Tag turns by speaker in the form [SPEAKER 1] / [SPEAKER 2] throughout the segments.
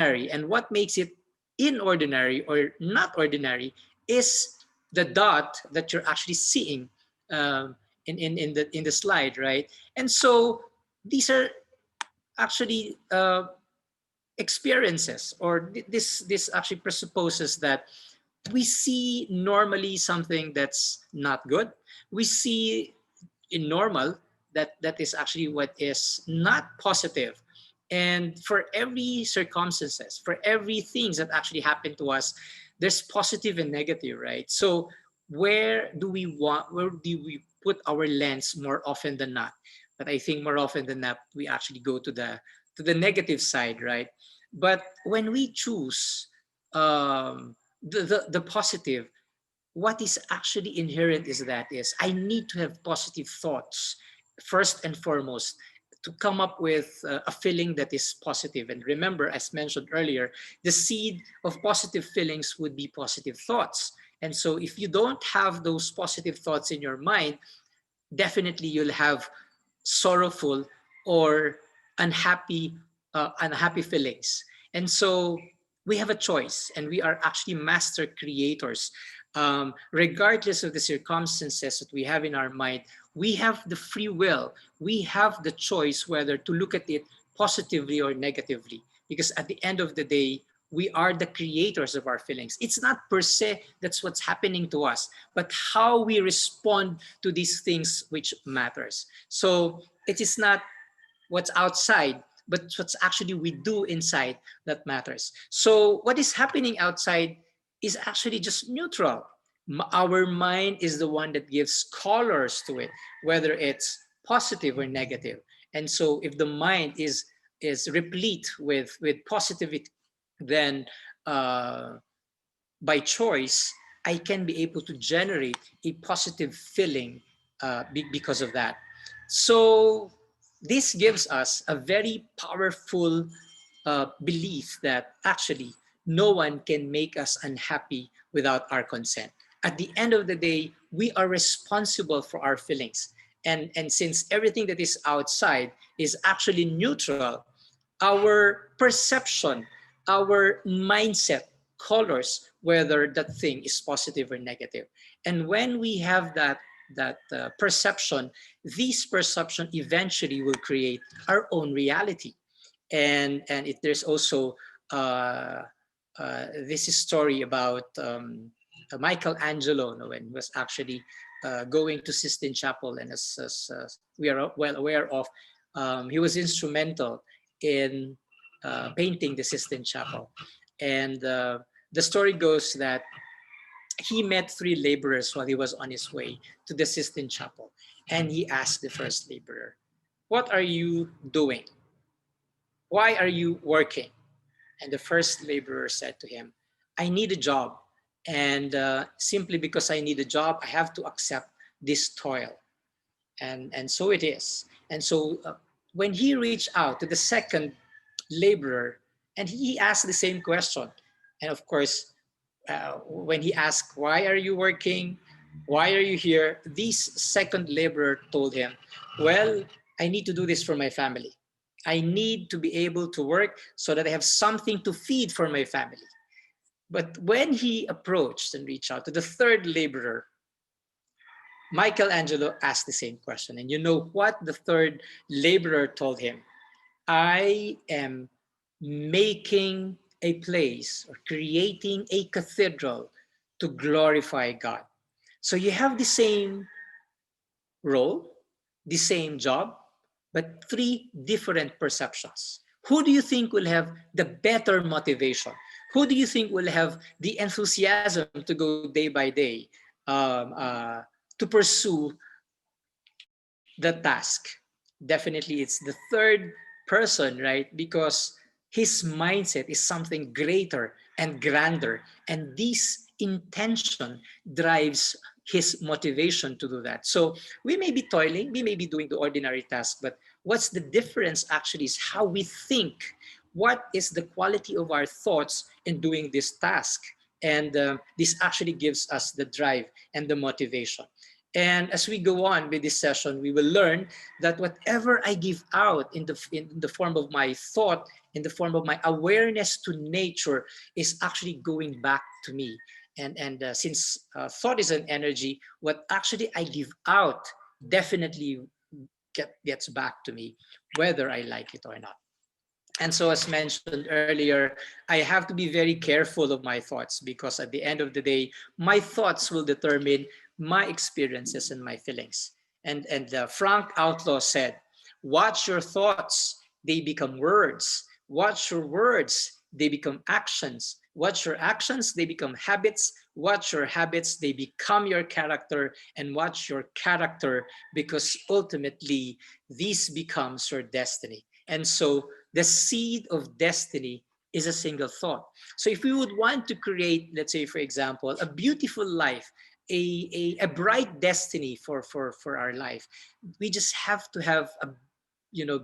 [SPEAKER 1] and what makes it inordinary or not ordinary is the dot that you're actually seeing in the slide, right? And so these are actually experiences, or this actually presupposes that we see normally something that's not good. We see in normal that is actually what is not positive. And for every circumstances, for every things that actually happen to us, there's positive and negative, right? So where do we put our lens more often than not? But I think more often than not we actually go to the negative side, right? But when we choose the positive, what is actually inherent is I need to have positive thoughts first and foremost to come up with a feeling that is positive. And remember, as mentioned earlier, the seed of positive feelings would be positive thoughts. And so if you don't have those positive thoughts in your mind, definitely you'll have sorrowful or unhappy unhappy feelings. And so we have a choice, and we are actually master creators. Regardless of the circumstances that we have in our mind, we have the free will. We have the choice whether to look at it positively or negatively, because at the end of the day, we are the creators of our feelings. It's not per se that's what's happening to us, but how we respond to these things which matters. So it is not what's outside, but what's actually we do inside that matters. So what is happening outside is actually just neutral. Our mind is the one that gives colors to it, whether it's positive or negative. And so if the mind is replete with positivity, then by choice, I can be able to generate a positive feeling because of that. So this gives us a very powerful belief that actually no one can make us unhappy without our consent. At the end of the day, we are responsible for our feelings. And since everything that is outside is actually neutral, our perception, our mindset colors whether that thing is positive or negative. And when we have that perception, this perception eventually will create our own reality. There's also this story about Michelangelo, when he was actually going to Sistine Chapel, and as we are well aware of, he was instrumental in painting the Sistine Chapel. And the story goes that he met three laborers while he was on his way to the Sistine Chapel. And he asked the first laborer, "What are you doing? Why are you working?" And the first laborer said to him, "I need a job. And simply because I need a job, I have to accept this toil." And so it is. And so when he reached out to the second laborer, and he asked the same question, and of course, when he asked, "Why are you working? Why are you here?" This second laborer told him, "Well, I need to do this for my family. I need to be able to work so that I have something to feed for my family." But when he approached and reached out to the third laborer, Michelangelo asked the same question. And you know what the third laborer told him? "I am making a place or creating a cathedral to glorify God." So you have the same role, the same job, but three different perceptions. Who do you think will have the better motivation? Who do you think will have the enthusiasm to go day by day to pursue the task? Definitely, it's the third person, right? Because his mindset is something greater and grander. And this intention drives his motivation to do that. So we may be toiling, we may be doing the ordinary task, but what's the difference actually is how we think. What is the quality of our thoughts in doing this task? And this actually gives us the drive and the motivation. And as we go on with this session, we will learn that whatever I give out in the form of my thought in the form of my awareness to nature is actually going back to me. And since thought is an energy, what actually I give out definitely gets back to me, whether I like it or not. And so, as mentioned earlier, I have to be very careful of my thoughts, because at the end of the day, my thoughts will determine my experiences and my feelings. And Frank Outlaw said, watch your thoughts, they become words. Watch your words, they become actions. Watch your actions, they become habits. Watch your habits, they become your character. And watch your character, because ultimately, this becomes your destiny. And so, the seed of destiny is a single thought. So if we would want to create, let's say, for example, a beautiful life, a bright destiny for our life, we just have to have a,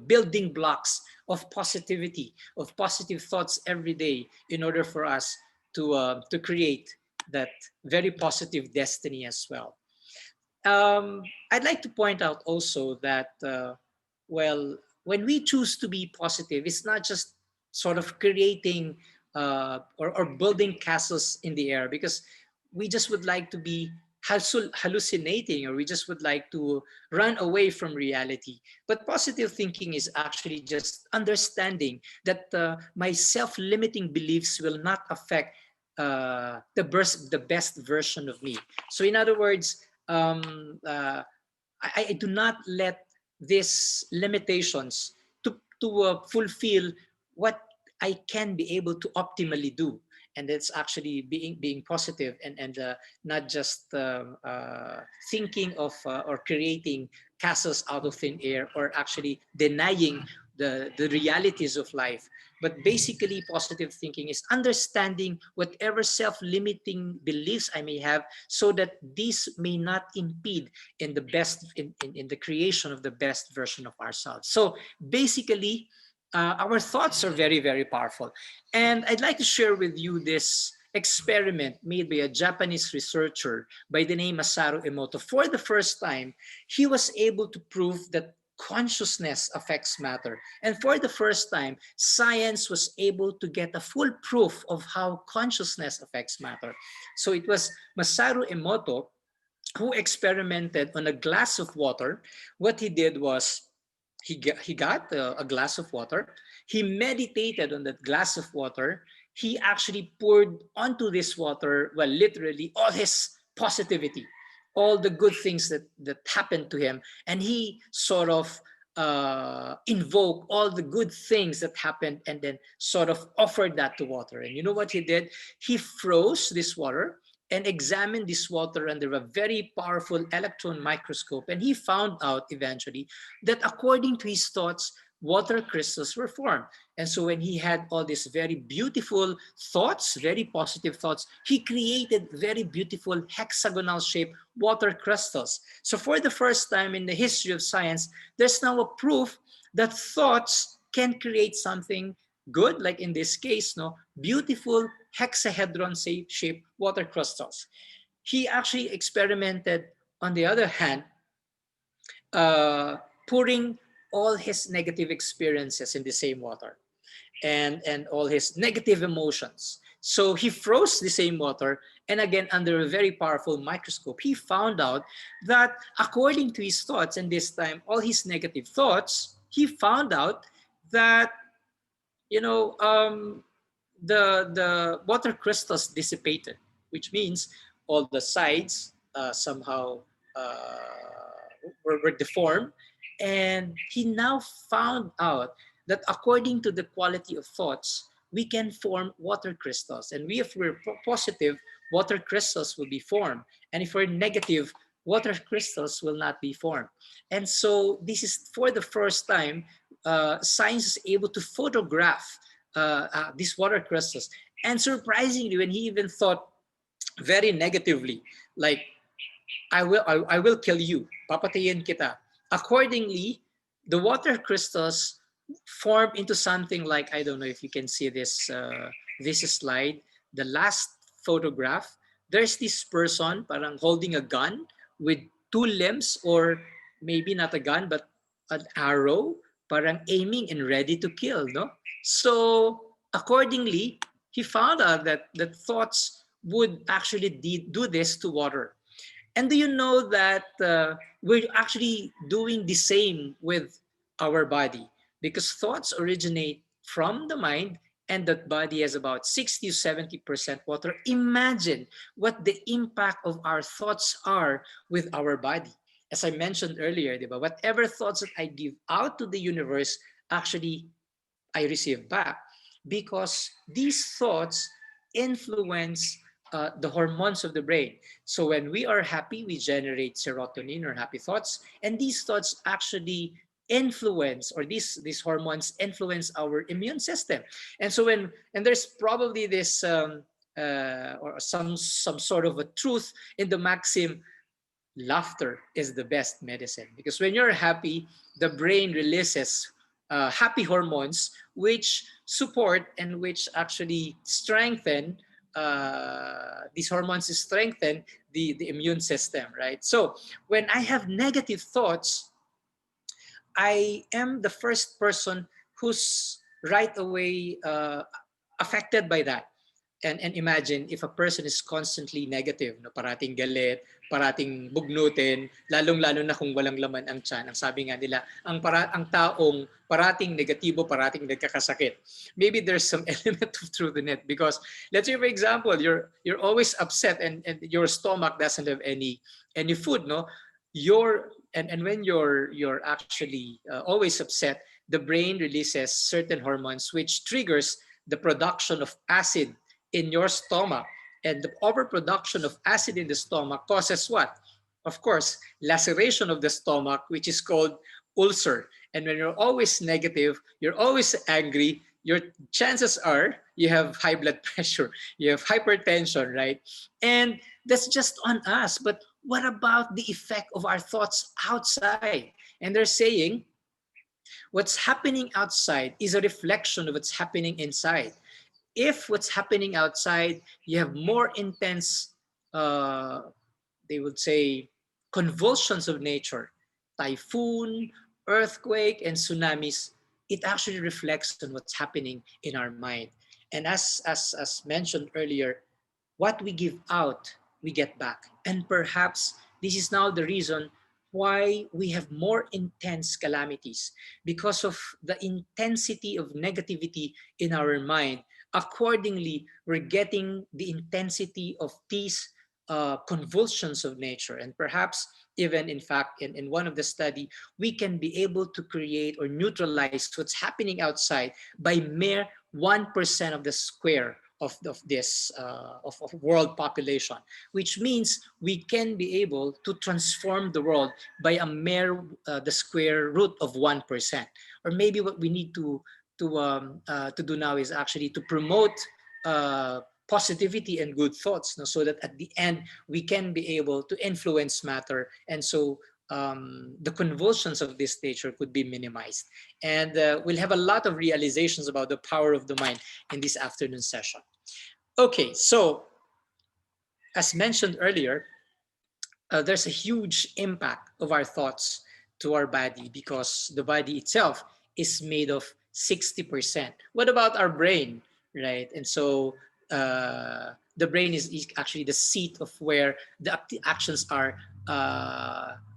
[SPEAKER 1] building blocks of positivity, of positive thoughts every day, in order for us to create that very positive destiny as well. I'd like to point out also that, well, when we choose to be positive, it's not just sort of creating or building castles in the air, because we just would like to be hallucinating, or we just would like to run away from reality. But positive thinking is actually just understanding that my self-limiting beliefs will not affect the best version of me. So in other words, I do not let these limitations to fulfill what I can be able to optimally do. And it's actually being positive, and not just thinking of or creating castles out of thin air, or actually denying the realities of life. But basically, positive thinking is understanding whatever self-limiting beliefs I may have, so that these may not impede in the best in the creation of the best version of ourselves. So basically, our thoughts are very, very powerful. And I'd like to share with you this experiment made by a Japanese researcher by the name Masaru Emoto. For the first time, he was able to prove that consciousness affects matter. And for the first time, science was able to get a full proof of how consciousness affects matter. So it was Masaru Emoto who experimented on a glass of water. What he did was he got a glass of water. He meditated on that glass of water. He actually poured onto this water, well, literally all his positivity, all the good things that happened to him, and he sort of invoke all the good things that happened, and then sort of offered that to water. And you know what he did? He froze this water and examined this water under a very powerful electron microscope, and he found out eventually that according to his thoughts, water crystals were formed. And so when he had all these very beautiful thoughts, very positive thoughts, he created very beautiful hexagonal shaped water crystals. So for the first time in the history of science, there's now a proof that thoughts can create something good, like in this case, no, beautiful hexahedron shaped water crystals. He actually experimented, on the other hand, pouring all his negative experiences in the same water, and all his negative emotions. So he froze the same water, and again, under a very powerful microscope, he found out that according to his thoughts, and this time all his negative thoughts, he found out that, you know, the water crystals dissipated, which means all the sides somehow were deformed. And he now found out that according to the quality of thoughts, we can form water crystals. And if we're positive, water crystals will be formed. And if we're negative, water crystals will not be formed. And so this is for the first time, science is able to photograph these water crystals. And surprisingly, when he even thought very negatively, like, I will kill you, papatayin kita. Accordingly, the water crystals form into something like, I don't know if you can see this slide, the last photograph. There's this person parang holding a gun with two limbs, or maybe not a gun, but an arrow parang aiming and ready to kill, no? So accordingly, he found out that thoughts would actually do this to water. And do you know that we're actually doing the same with our body? Because thoughts originate from the mind, and that body has about 60 to 70% water. Imagine what the impact of our thoughts are with our body. As I mentioned earlier, diba, whatever thoughts that I give out to the universe, actually I receive back, because these thoughts influence the hormones of the brain. So when we are happy, we generate serotonin or happy thoughts, and these thoughts actually influence, or these hormones influence our immune system. And so and there's probably this or some sort of a truth in the maxim, laughter is the best medicine, because when you're happy, the brain releases happy hormones which support and which actually strengthen, these hormones strengthen the immune system, right? So when I have negative thoughts, I am the first person who's right away affected by that. And imagine if a person is constantly negative, no, parating galit, parating bugnutin, lalong-lalo na kung walang laman ang tiyan. Ang sabi nga nila, ang taong parating negatibo, parating nagkakasakit. Maybe there's some element of truth in it, because let's say for example, you're always upset, and your stomach doesn't have any food, no? And when you're actually always upset, the brain releases certain hormones which triggers the production of acid in your stomach. And the overproduction of acid in the stomach causes what? Of course, laceration of the stomach, which is called ulcer. And when you're always negative, you're always angry, your chances are you have high blood pressure, you have hypertension, right? And that's just on us. But what about the effect of our thoughts outside? And they're saying what's happening outside is a reflection of what's happening inside. If what's happening outside, you have more intense, they would say, convulsions of nature, typhoon, earthquake, and tsunamis, it actually reflects on what's happening in our mind. And as mentioned earlier, what we give out, we get back. And perhaps this is now the reason why we have more intense calamities, because of the intensity of negativity in our mind. Accordingly, we're getting the intensity of these convulsions of nature. And perhaps even in fact, in one of the study, we can be able to create or neutralize what's happening outside by mere 1% of the square of this of world population, which means we can be able to transform the world by a mere the square root of 1%. Or maybe what we need to do now is actually to promote positivity and good thoughts, no? So that at the end we can be able to influence matter, and so the convulsions of this nature could be minimized. And we'll have a lot of realizations about the power of the mind in this afternoon session. Okay, so as mentioned earlier, there's a huge impact of our thoughts to our body, because the body itself is made of 60%. What about our brain, right? And so the brain is actually the seat of where the actions are,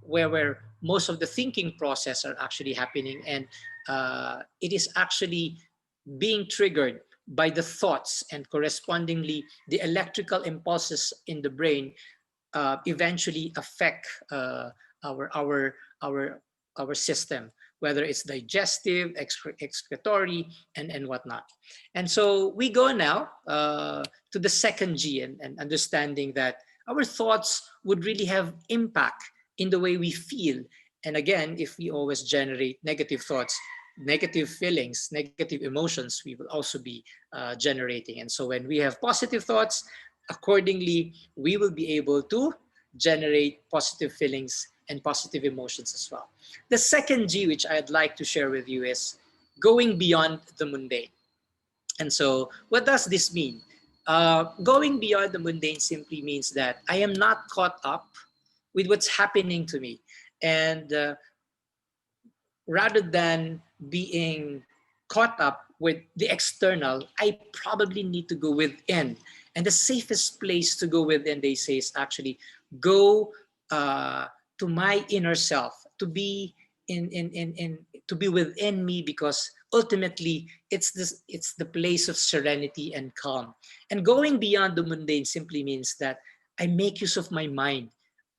[SPEAKER 1] where most of the thinking process are actually happening, and it is actually being triggered by the thoughts, and correspondingly the electrical impulses in the brain eventually affect our our our our system, whether it's digestive, excretory, and whatnot. And so we go now to the second G, and understanding that our thoughts would really have impact in the way we feel. And again, if we always generate negative thoughts, negative feelings, negative emotions, we will also be generating. And so when we have positive thoughts, accordingly, we will be able to generate positive feelings and positive emotions as well. The second G, which I'd like to share with you, is going beyond the mundane. And so what does this mean? Going beyond the mundane simply means that I am not caught up with what's happening to me. And rather than being caught up with the external, I probably need to go within. And the safest place to go within, they say, is actually go to my inner self, to be to be within me, because ultimately it's the place of serenity and calm. And going beyond the mundane simply means that I make use of my mind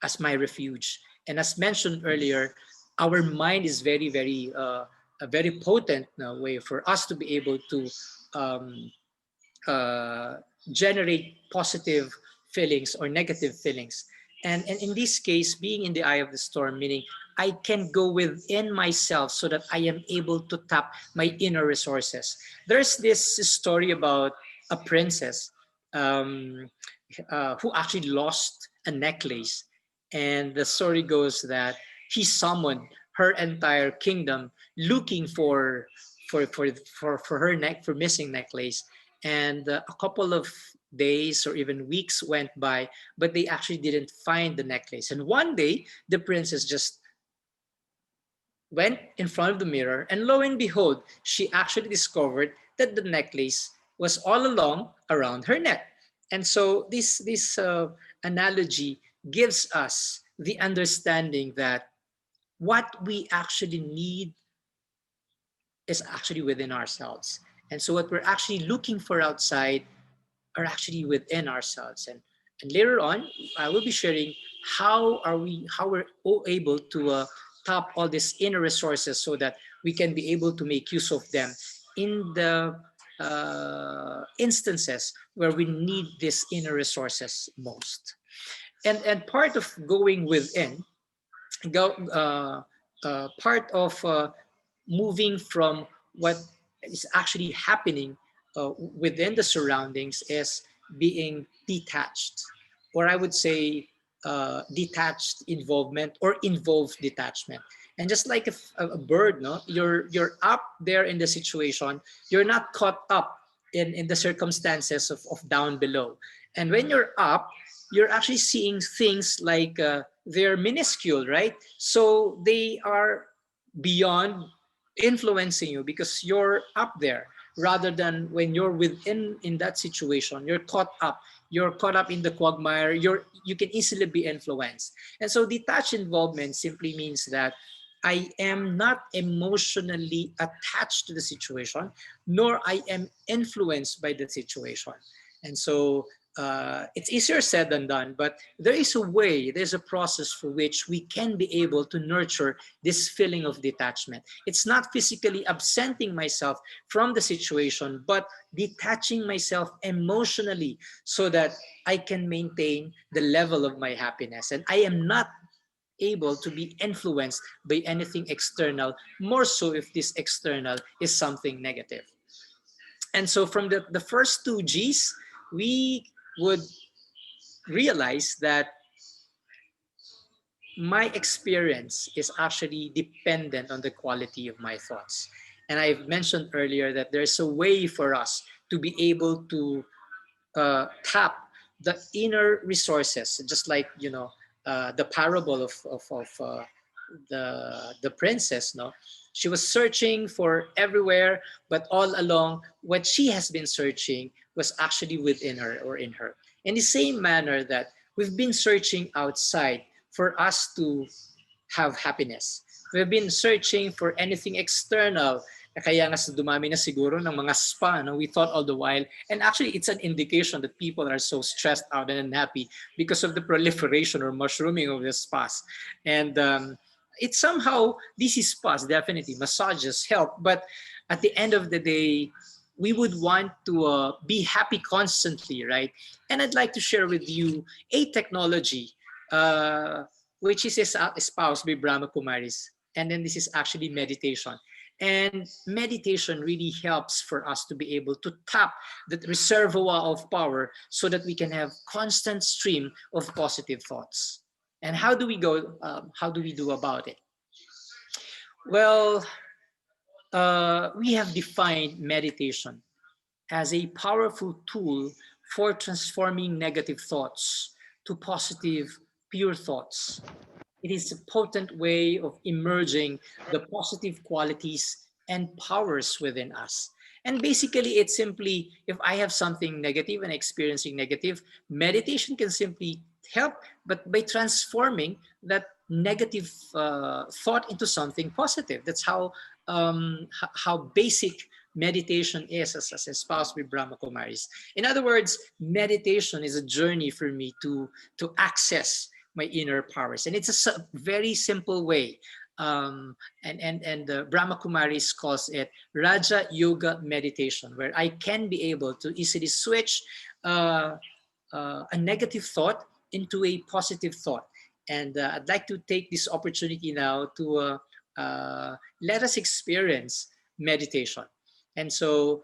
[SPEAKER 1] as my refuge. And as mentioned earlier, our mind is a very potent way for us to be able to um, uh, generate positive feelings or negative feelings. And in this case, being in the eye of the storm, meaning I can go within myself so that I am able to tap my inner resources. There's this story about a princess um, who actually lost a necklace. And the story goes that he summoned her entire kingdom looking for her neck for missing necklace. And a couple of days or even weeks went by, but they actually didn't find the necklace. And one day the princess just went in front of the mirror, and lo and behold, she actually discovered that the necklace was all along around her neck. And so this analogy gives us the understanding that what we actually need is actually within ourselves. And so what we're actually looking for outside are actually within ourselves. And later on, I will be sharing how we're all able to tap all these inner resources so that we can be able to make use of them in the instances where we need these inner resources most. And part of going within, go part of moving from what is actually happening within the surroundings is being detached, or I would say detached involvement or involved detachment. And just like a bird, no, you're up there in the situation, you're not caught up in the circumstances of down below. And when you're up, you're actually seeing things like they're minuscule, right? So they are beyond influencing you because you're up there, rather than when you're within in that situation, you're caught up in the quagmire, you can easily be influenced. And so detached involvement simply means that I am not emotionally attached to the situation, nor I am influenced by the situation. And so it's easier said than done, but there is a way, there's a process for which we can be able to nurture this feeling of detachment. It's not physically absenting myself from the situation, but detaching myself emotionally so that I can maintain the level of my happiness. And I am not able to be influenced by anything external, more so if this external is something negative. And so from the first two G's, we would realize that my experience is actually dependent on the quality of my thoughts. And I've mentioned earlier that there's a way for us to be able to tap the inner resources, just like the parable of the princess. No, she was searching for everywhere, but all along, what she has been searching was actually within her or in her. In the same manner that we've been searching outside for us to have happiness. We've been searching for anything external. Kaya nga dumami na siguro ng mga spa, no? We thought all the while. And actually, it's an indication that people are so stressed out and unhappy because of the proliferation or mushrooming of the spas. And it's somehow, these spas, definitely, massages help. But at the end of the day, we would want to be happy constantly, right? And I'd like to share with you a technology which is espoused by Brahma Kumaris. And then this is actually meditation. And meditation really helps for us to be able to tap that reservoir of power so that we can have constant stream of positive thoughts. And how do we go? How do we do about it? Well, we have defined meditation as a powerful tool for transforming negative thoughts to positive, pure thoughts. It is a potent way of emerging the positive qualities and powers within us. And basically, it's simply, if I have something negative and experiencing negative, meditation can simply help, but by transforming that negative thought into something positive. That's how basic meditation is as espoused with Brahma Kumaris. In other words, meditation is a journey for me to access my inner powers, and it's a very simple way. And Brahma Kumaris calls it Raja Yoga meditation, where I can be able to easily switch a negative thought into a positive thought. And I'd like to take this opportunity now to let us experience meditation. And so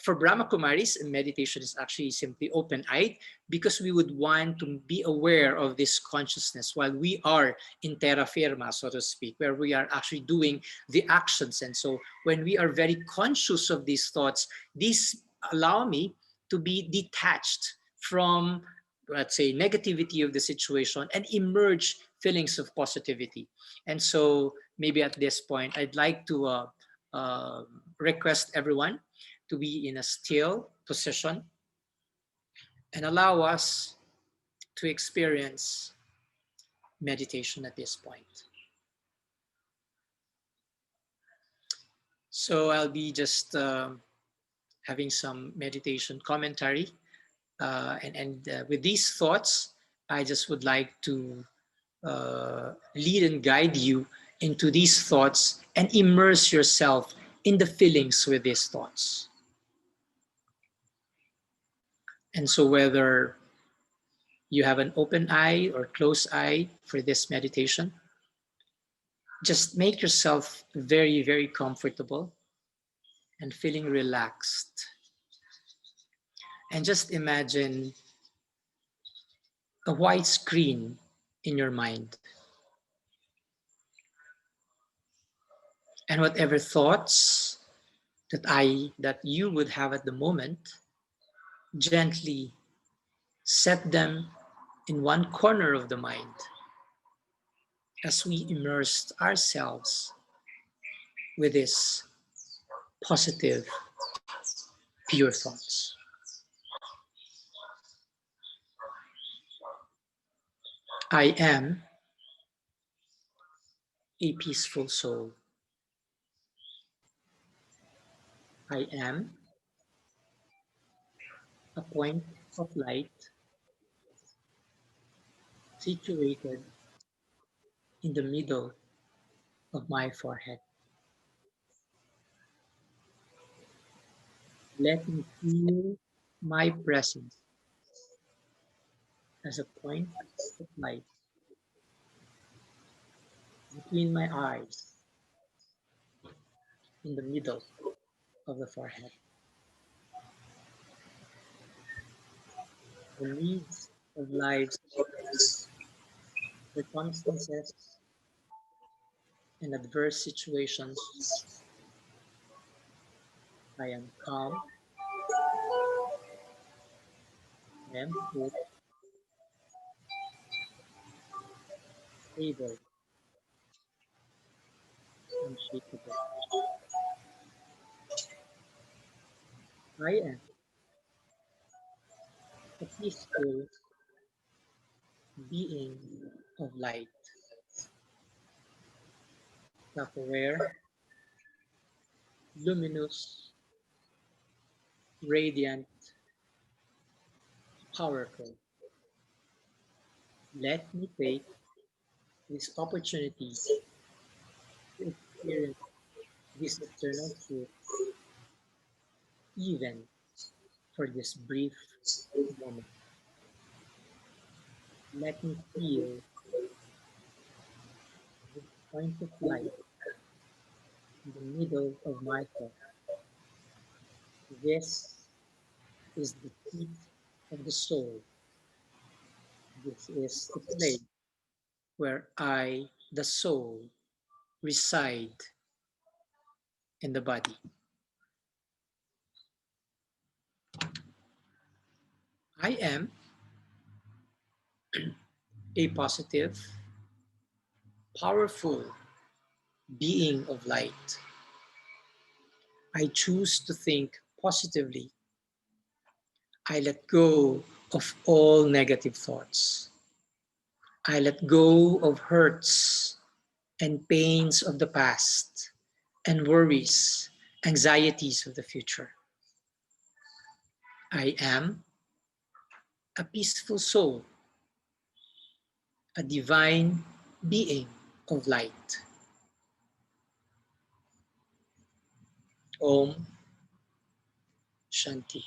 [SPEAKER 1] for Brahma Kumaris, meditation is actually simply open-eyed, because we would want to be aware of this consciousness while we are in terra firma, so to speak, where we are actually doing the actions. And so when we are very conscious of these thoughts, these allow me to be detached from, let's say, negativity of the situation and emerge feelings of positivity. And so maybe at this point, I'd like to request everyone to be in a still position and allow us to experience meditation at this point. So I'll be just having some meditation commentary. And with these thoughts, I just would like to lead and guide you into these thoughts and immerse yourself in the feelings with these thoughts. And so whether you have an open eye or closed eye for this meditation, just make yourself very, very comfortable and feeling relaxed. And just imagine a white screen in your mind. And whatever thoughts that you would have at the moment, gently set them in one corner of the mind as we immerse ourselves with these positive, pure thoughts. I am a peaceful soul. I am a point of light situated in the middle of my forehead. Let me feel my presence as a point of light between my eyes in the middle of the forehead. The needs of life's circumstances and adverse situations, I am calm, I am cool, stable, unshakable. I am a peaceful being of light, self-aware, luminous, radiant, powerful. Let me take this opportunity to experience this eternal truth, even for this brief moment. Let me feel this point of light in the middle of my thought. This is the seat of the soul. This is the place where I, the soul, reside in the body. I am a positive, powerful being of light. I choose to think positively. I let go of all negative thoughts. I let go of hurts and pains of the past and worries, anxieties of the future. I am a peaceful soul, a divine being of light. Om Shanti.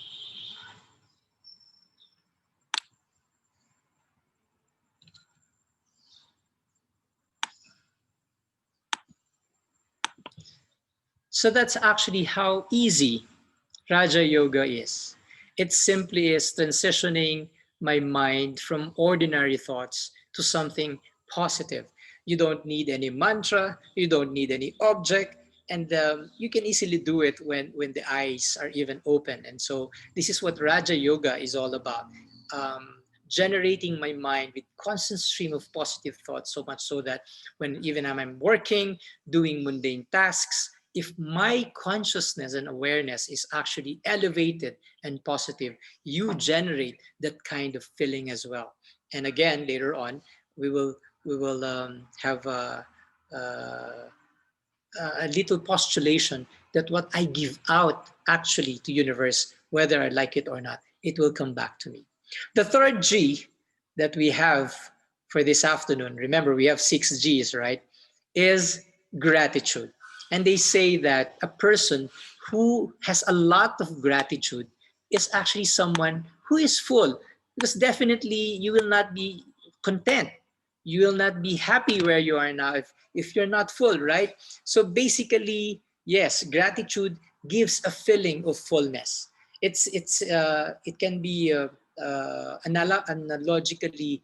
[SPEAKER 1] So that's actually how easy Raja Yoga is. It simply is transitioning my mind from ordinary thoughts to something positive. You don't need any mantra, you don't need any object, and you can easily do it when the eyes are even open. And so this is what Raja Yoga is all about. Generating my mind with constant stream of positive thoughts, so much so that when even I'm working, doing mundane tasks, if my consciousness and awareness is actually elevated and positive, you generate that kind of feeling as well. And again, later on, we will have a little postulation that what I give out actually to universe, whether I like it or not, it will come back to me. The third G that we have for this afternoon, remember we have 6 Gs, right? Is gratitude. And they say that a person who has a lot of gratitude is actually someone who is full, because definitely you will not be content. You will not be happy where you are now if you're not full, right? So basically, yes, gratitude gives a feeling of fullness. It can be analogically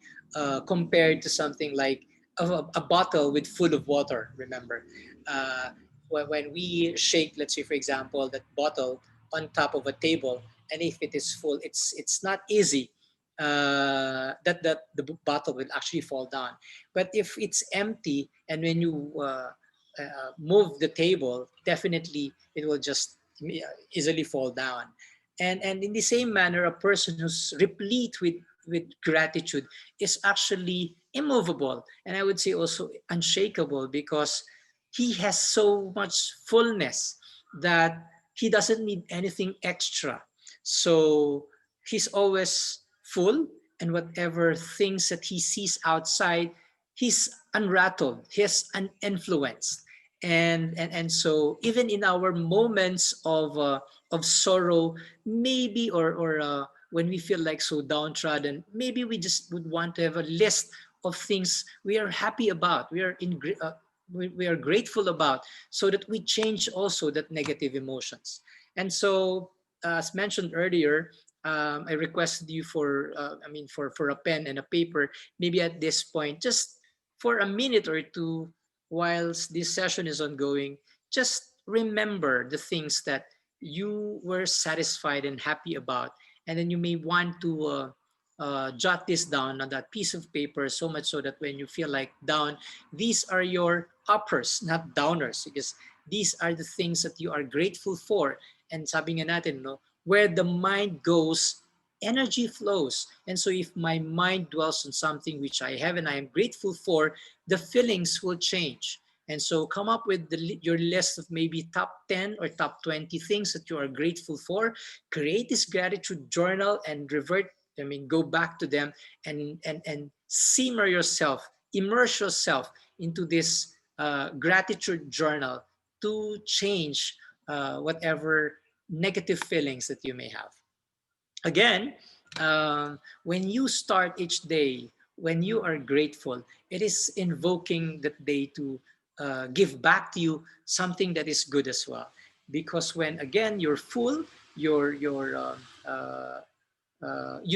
[SPEAKER 1] compared to something like a bottle with full of water. Remember, uh, when we shake, let's say for example, that bottle on top of a table, and if it is full, it's not easy that the bottle will actually fall down. But if it's empty, and when you move the table, definitely it will just easily fall down. And in the same manner, a person who's replete with gratitude is actually immovable, and I would say also unshakable, because he has so much fullness that he doesn't need anything extra. So he's always full, and whatever things that he sees outside, he's unrattled, he's uninfluenced. And so even in our moments of sorrow, maybe, or when we feel like so downtrodden, maybe we just would want to have a list of things we are happy about, we are grateful about, so that we change also that negative emotions. And so, as mentioned earlier, I requested you for, for a pen and a paper, maybe at this point, just for a minute or two, whilst this session is ongoing, just remember the things that you were satisfied and happy about. And then you may want to jot this down on that piece of paper, so much so that when you feel like down, these are your uppers, not downers, because these are the things that you are grateful for. And sabi nga natin, no, where the mind goes, energy flows. And so if my mind dwells on something which I have and I am grateful for, the feelings will change. And so come up with your list of maybe top 10 or top 20 things that you are grateful for. Create this gratitude journal and go back to them, and simmer yourself, immerse yourself into this gratitude journal to change whatever negative feelings that you may have. Again, when you start each day, when you are grateful, it is invoking that day to give back to you something that is good as well. Because when again you're full, you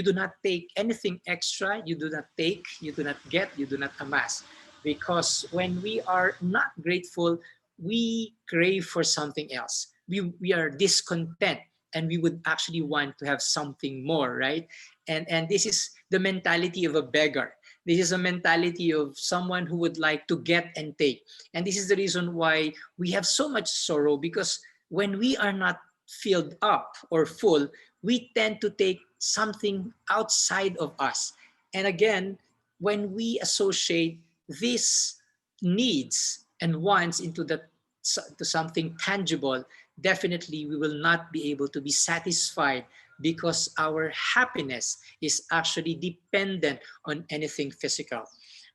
[SPEAKER 1] do not take anything extra, you do not get, you do not amass. Because when we are not grateful, we crave for something else. We are discontent, and we would actually want to have something more, right? And this is the mentality of a beggar. This is a mentality of someone who would like to get and take. And this is the reason why we have so much sorrow, because when we are not filled up or full, we tend to take something outside of us. And again, when we associate these needs and wants into to something tangible, definitely we will not be able to be satisfied because our happiness is actually dependent on anything physical.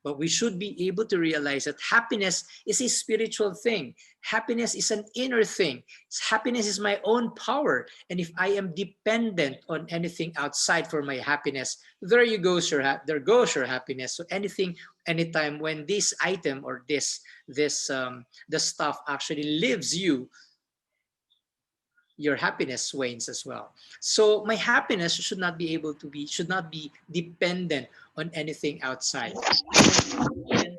[SPEAKER 1] But we should be able to realize that happiness is a spiritual thing. Happiness is an inner thing. Happiness is my own power. And if I am dependent on anything outside for my happiness, there you go, there goes your happiness. So anything, anytime when this item or the stuff actually leaves you, your happiness wanes as well. So my happiness should not be dependent on anything outside. And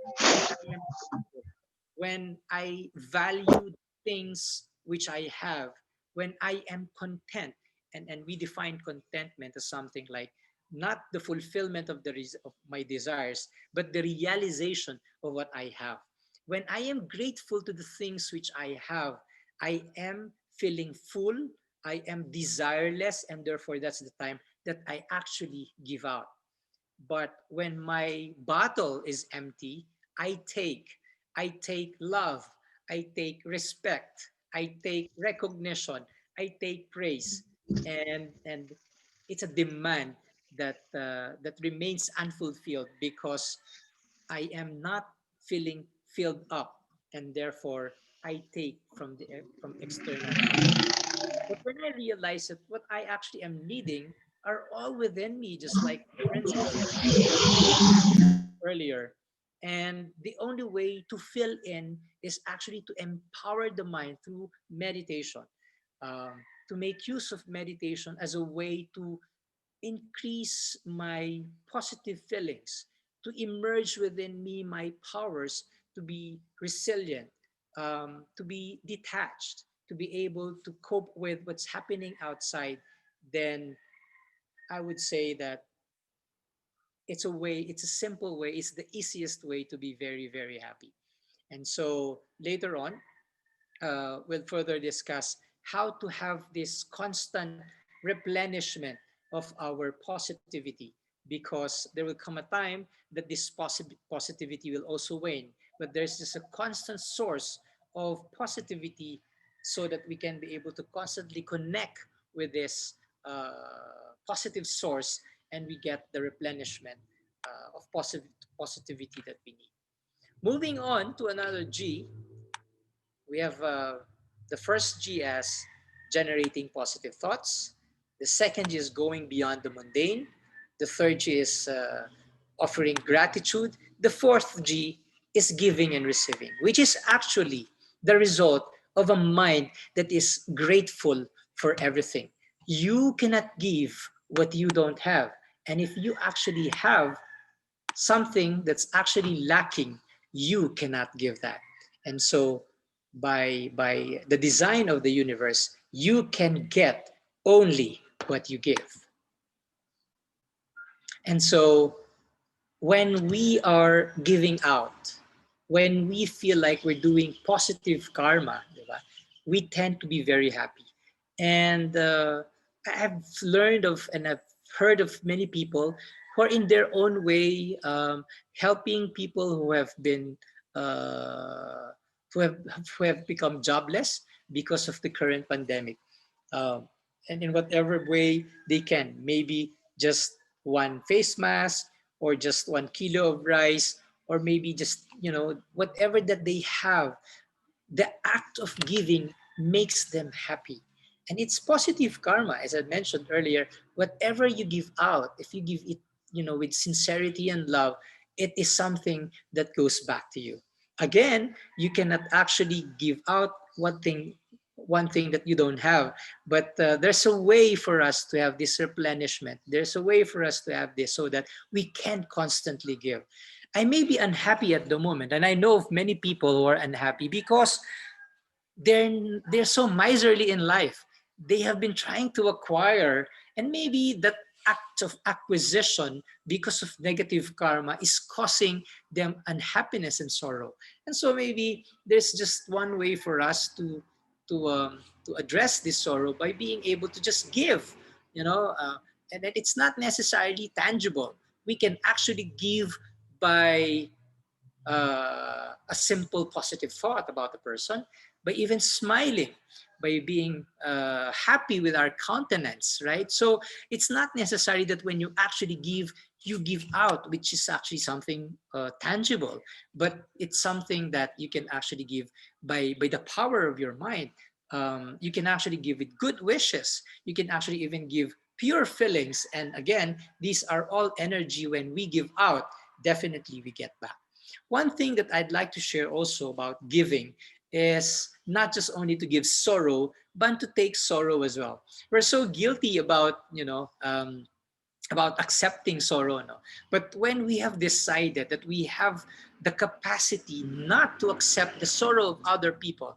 [SPEAKER 1] when I value things which I have, when I am content, and we define contentment as something like not the fulfillment of of my desires, but the realization of what I have. When I am grateful to the things which I have, I am feeling full, I am desireless, and therefore that's the time that I actually give out. But when my bottle is empty, I take. I take love. I take respect. I take recognition. I take praise. And it's a demand that remains unfulfilled because I am not feeling filled up, and therefore I take from external. But when I realize that what I actually am needing are all within me, just like Francis earlier. And the only way to fill in is actually to empower the mind through meditation, um, to make use of meditation as a way to increase my positive feelings, to emerge within me my powers, to be resilient, to be detached, to be able to cope with what's happening outside. Then I would say that it's a simple way, it's the easiest way to be very, very happy. And so later on, we'll further discuss how to have this constant replenishment of our positivity, because there will come a time that this positivity will also wane. But there's just a constant source of positivity so that we can be able to constantly connect with this positive source, and we get the replenishment of positivity that we need. Moving on to another G, we have the first G as generating positive thoughts. The second G is going beyond the mundane. The third G is offering gratitude. The fourth G is giving and receiving, which is actually the result of a mind that is grateful for everything. You cannot give what you don't have. And if you actually have something that's actually lacking, you cannot give that. And so by the design of the universe, you can get only what you give. And so when we are giving out, when we feel like we're doing positive karma, diba, we tend to be very happy. And I've learned of and I've heard of many people who are in their own way helping people who have been uh, who have become jobless because of the current pandemic, um, and in whatever way they can, maybe just one face mask or just 1 kilo of rice, or maybe just whatever that they have. The act of giving makes them happy, and it's positive karma. As I mentioned earlier, whatever you give out, if you give it with sincerity and love, it is something that goes back to you. Again, you cannot actually give out one thing that you don't have, but there's a way for us to have this replenishment. There's a way for us to have this so that we can constantly give. I may be unhappy at the moment, and I know of many people who are unhappy because they're so miserly in life. They have been trying to acquire, and maybe that act of acquisition because of negative karma is causing them unhappiness and sorrow. And so maybe there's just one way for us to address this sorrow by being able to just give, you know, and then it's not necessarily tangible. We can actually give by a simple positive thought about the person, by even smiling, by being happy with our countenance, right? So it's not necessary that when you actually give, you give out, which is actually something tangible, but it's something that you can actually give by the power of your mind. You can actually give with good wishes. You can actually even give pure feelings. And again, these are all energy. When we give out, definitely we get back. One thing that I'd like to share also about giving is not just only to give sorrow, but to take sorrow as well. We're so guilty about, about accepting sorrow, no? But when we have decided that we have the capacity not to accept the sorrow of other people,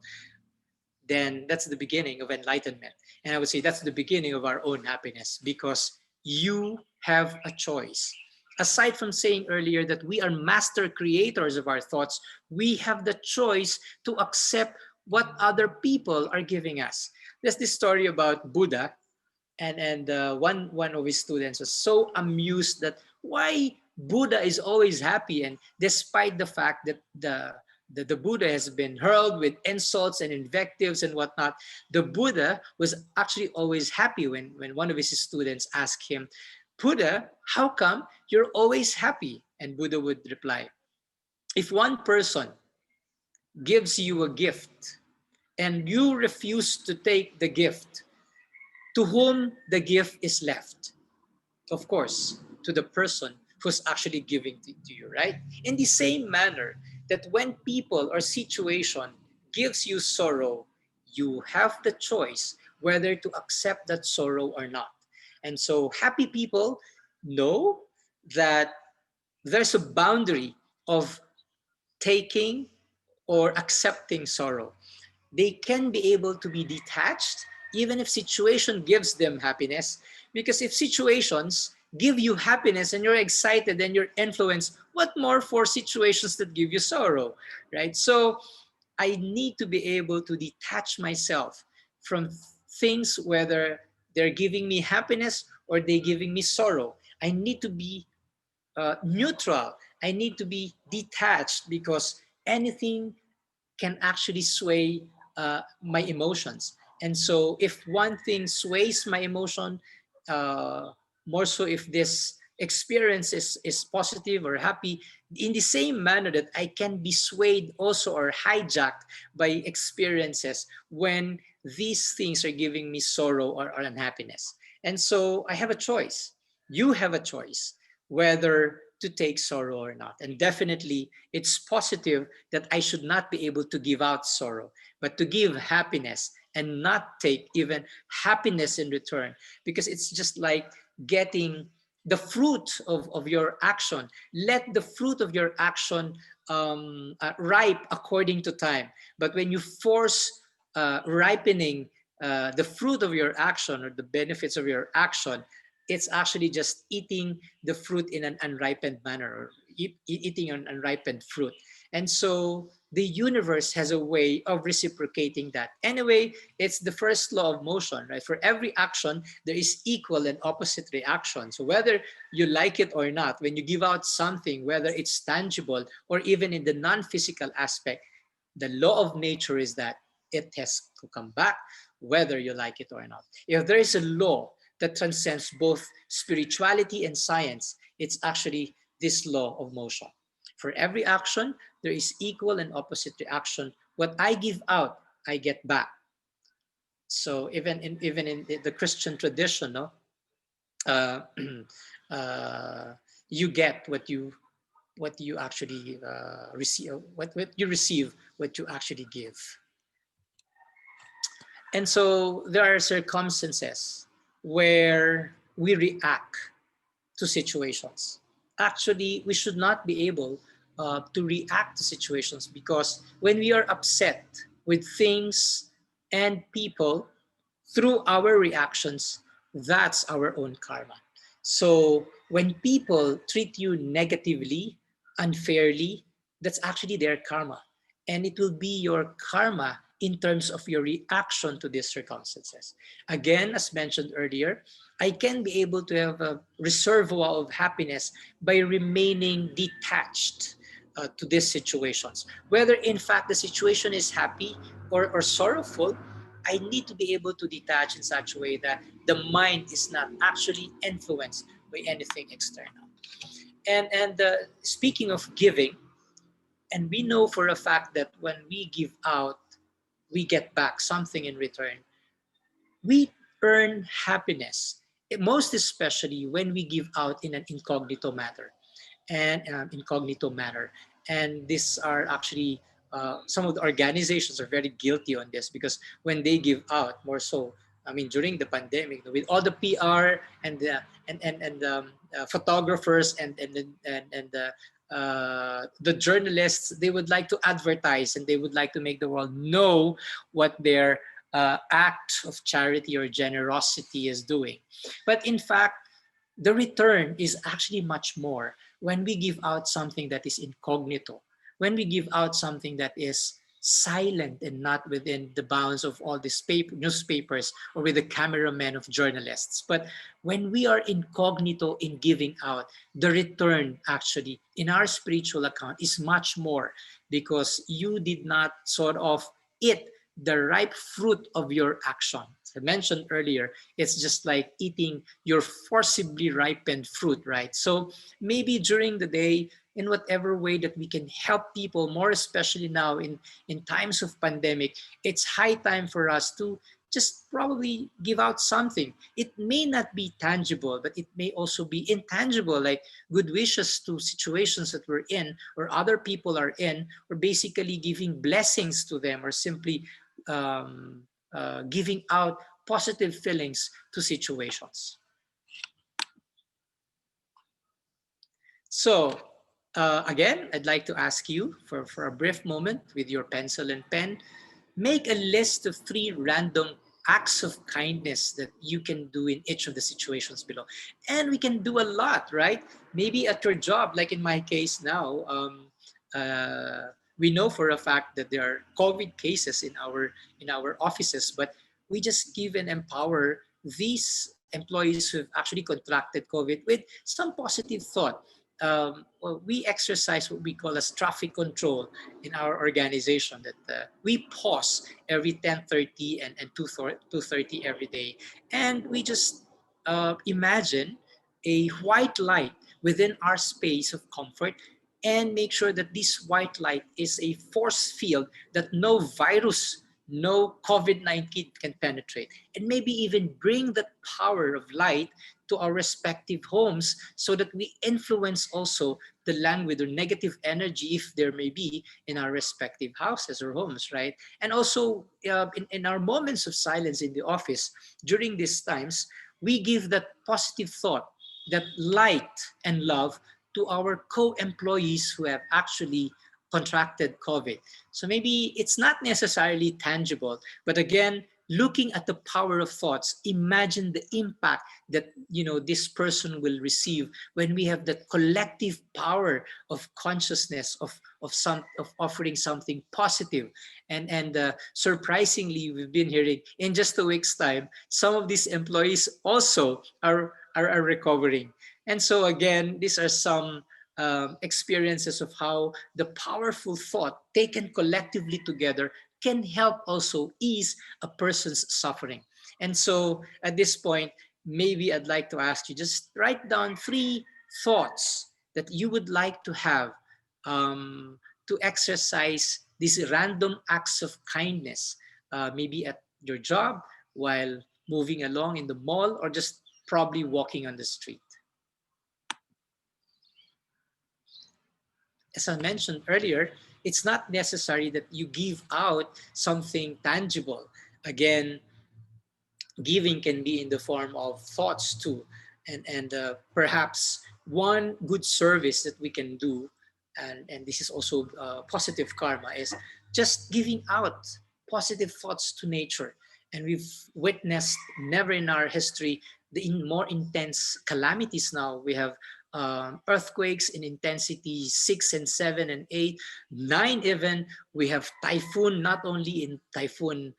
[SPEAKER 1] then that's the beginning of enlightenment. And I would say that's the beginning of our own happiness, because you have a choice. Aside from saying earlier that we are master creators of our thoughts, we have the choice to accept what other people are giving us. There's this story about Buddha, and one of his students was so amused that why Buddha is always happy, and despite the fact that the Buddha has been hurled with insults and invectives and whatnot, the Buddha was actually always happy when one of his students asked him, Buddha, how come you're always happy? And Buddha would reply, if one person gives you a gift and you refuse to take the gift, to whom the gift is left? Of course, to the person who's actually giving to you, right? In the same manner that when people or situation gives you sorrow, you have the choice whether to accept that sorrow or not. And so happy people know that there's a boundary of taking or accepting sorrow. They can be able to be detached even if situation gives them happiness, because if situations give you happiness and you're excited and you're influenced, what more for situations that give you sorrow, right? So I need to be able to detach myself from things, whether they're giving me happiness or they're giving me sorrow. I need to be neutral. I need to be detached, because anything can actually sway my emotions. And so if one thing sways my emotion, uh, more so if this experience is positive or happy, in the same manner that I can be swayed also or hijacked by experiences when these things are giving me sorrow or unhappiness. And so I have a choice. You have a choice whether to take sorrow or not. And definitely, it's positive that I should not be able to give out sorrow, but to give happiness and not take even happiness in return, because it's just like getting the fruit of your action. Let the fruit of your action ripe according to time. But when you force ripening the fruit of your action or the benefits of your action, it's actually just eating the fruit in an unripened manner, or eating an unripened fruit. And so the universe has a way of reciprocating that. Anyway, it's the first law of motion, right? For every action, there is equal and opposite reaction. So whether you like it or not, when you give out something, whether it's tangible or even in the non-physical aspect, the law of nature is that it has to come back, whether you like it or not. If there is a law that transcends both spirituality and science, it's actually this law of motion. For every action, there is equal and opposite reaction. What I give out, I get back. So even in the Christian tradition, no, uh, uh, you get what you actually receive, what you receive, what you actually give. And so there are circumstances where we react to situations. Actually, we should not be able to react to situations, because when we are upset with things and people, through our reactions, that's our own karma. So when people treat you negatively, unfairly, that's actually their karma. And it will be your karma in terms of your reaction to these circumstances. Again, as mentioned earlier, I can be able to have a reservoir of happiness by remaining detached to these situations. Whether in fact the situation is happy or sorrowful, I need to be able to detach in such a way that the mind is not actually influenced by anything external. And speaking of giving, and we know for a fact that when we give out, we get back something in return. We earn happiness, most especially when we give out in an incognito manner. And these are actually some of the organizations are very guilty on this, because when they give out more so, I mean, during the pandemic, with all the PR and photographers and the journalists, they would like to advertise and they would like to make the world know what their act of charity or generosity is doing. But in fact, the return is actually much more when we give out something that is incognito, when we give out something that is silent and not within the bounds of all these newspapers or with the cameramen of journalists. But when we are incognito in giving out, the return actually in our spiritual account is much more, because you did not sort of eat the ripe fruit of your action. As I mentioned earlier, it's just like eating your forcibly ripened fruit, right? So maybe during the day, in whatever way that we can help people, more especially now in times of pandemic, it's high time for us to just probably give out something. It may not be tangible, but it may also be intangible, like good wishes to situations that we're in or other people are in, or basically giving blessings to them, or simply um, giving out positive feelings to situations. So again, I'd like to ask you for a brief moment with your pencil and pen, make a list of 3 random acts of kindness that you can do in each of the situations below. And we can do a lot, right? Maybe at your job, like in my case now, we know for a fact that there are COVID cases in our offices, but we just give and empower these employees who have actually contracted COVID with some positive thought. Well, we exercise what we call as traffic control in our organization, that we pause every 10:30 and 2:30 every day, and we just imagine a white light within our space of comfort, and make sure that this white light is a force field that no virus, no COVID-19 can penetrate, and maybe even bring that power of light to our respective homes, so that we influence also the languid or negative energy, if there may be, in our respective houses or homes, right? And also in our moments of silence in the office during these times, we give that positive thought, that light and love to our co-employees who have actually contracted COVID. So maybe it's not necessarily tangible, but again, looking at the power of thoughts, imagine the impact that this person will receive when we have that collective power of consciousness of offering something positive. And surprisingly, we've been hearing in just a week's time, some of these employees also are recovering. And so again, these are some experiences of how the powerful thought taken collectively together can help also ease a person's suffering. And so at this point, maybe I'd like to ask you, just write down 3 thoughts that you would like to have, to exercise these random acts of kindness, maybe at your job, while moving along in the mall, or just probably walking on the street. As I mentioned earlier, it's not necessary that you give out something tangible. Again, giving can be in the form of thoughts too. And perhaps one good service that we can do, and this is also positive karma, is just giving out positive thoughts to nature. And we've witnessed never in our history the more intense calamities now. We have earthquakes in intensity 6 and 7 and 8, 9 even. We have typhoon, not only in typhoon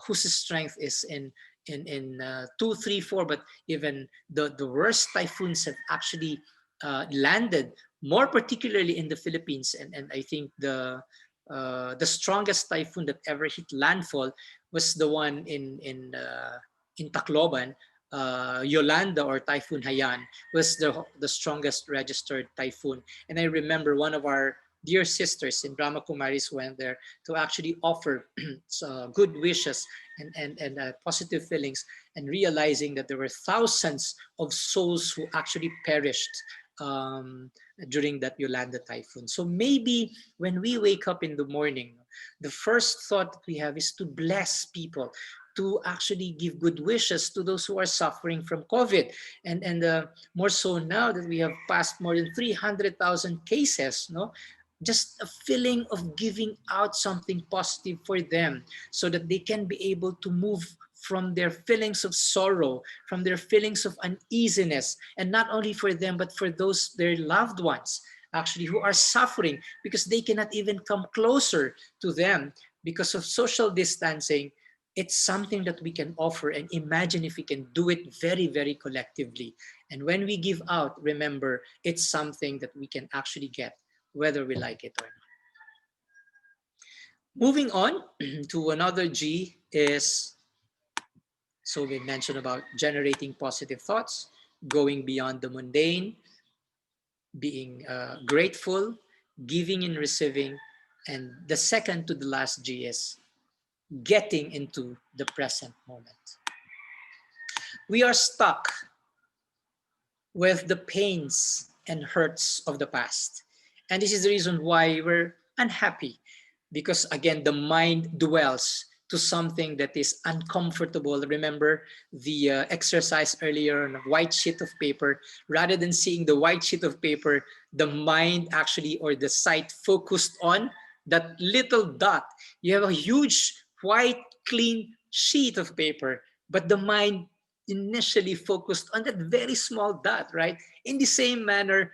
[SPEAKER 1] whose strength is in 2, 3, 4, but even the worst typhoons have actually landed, more particularly in the Philippines. And I think the strongest typhoon that ever hit landfall was the one in Tacloban. Yolanda, or Typhoon Haiyan, was the strongest registered typhoon. And I remember one of our dear sisters in Brahma Kumaris went there to actually offer good wishes and positive feelings, and realizing that there were thousands of souls who actually perished um, during that Yolanda typhoon. So maybe when we wake up in the morning, the first thought that we have is to bless people, to actually give good wishes to those who are suffering from COVID. And more so now that we have passed more than 300,000 cases, no? Just a feeling of giving out something positive for them so that they can be able to move from their feelings of sorrow, from their feelings of uneasiness, and not only for them, but for those, their loved ones, actually, who are suffering because they cannot even come closer to them because of social distancing. It's something that we can offer, and imagine if we can do it very, very collectively. And when we give out, remember, it's something that we can actually get, whether we like it or not. Moving on to another G is, so we mentioned about generating positive thoughts, going beyond the mundane, being grateful, giving and receiving. And the second to the last G is getting into the present moment. We are stuck with the pains and hurts of the past. And this is the reason why we're unhappy, because again, the mind dwells to something that is uncomfortable. Remember the exercise earlier on a white sheet of paper. Rather than seeing the white sheet of paper, the mind actually, or the sight, focused on that little dot. You have a huge white clean sheet of paper, but the mind initially focused on that very small dot, right? In the same manner,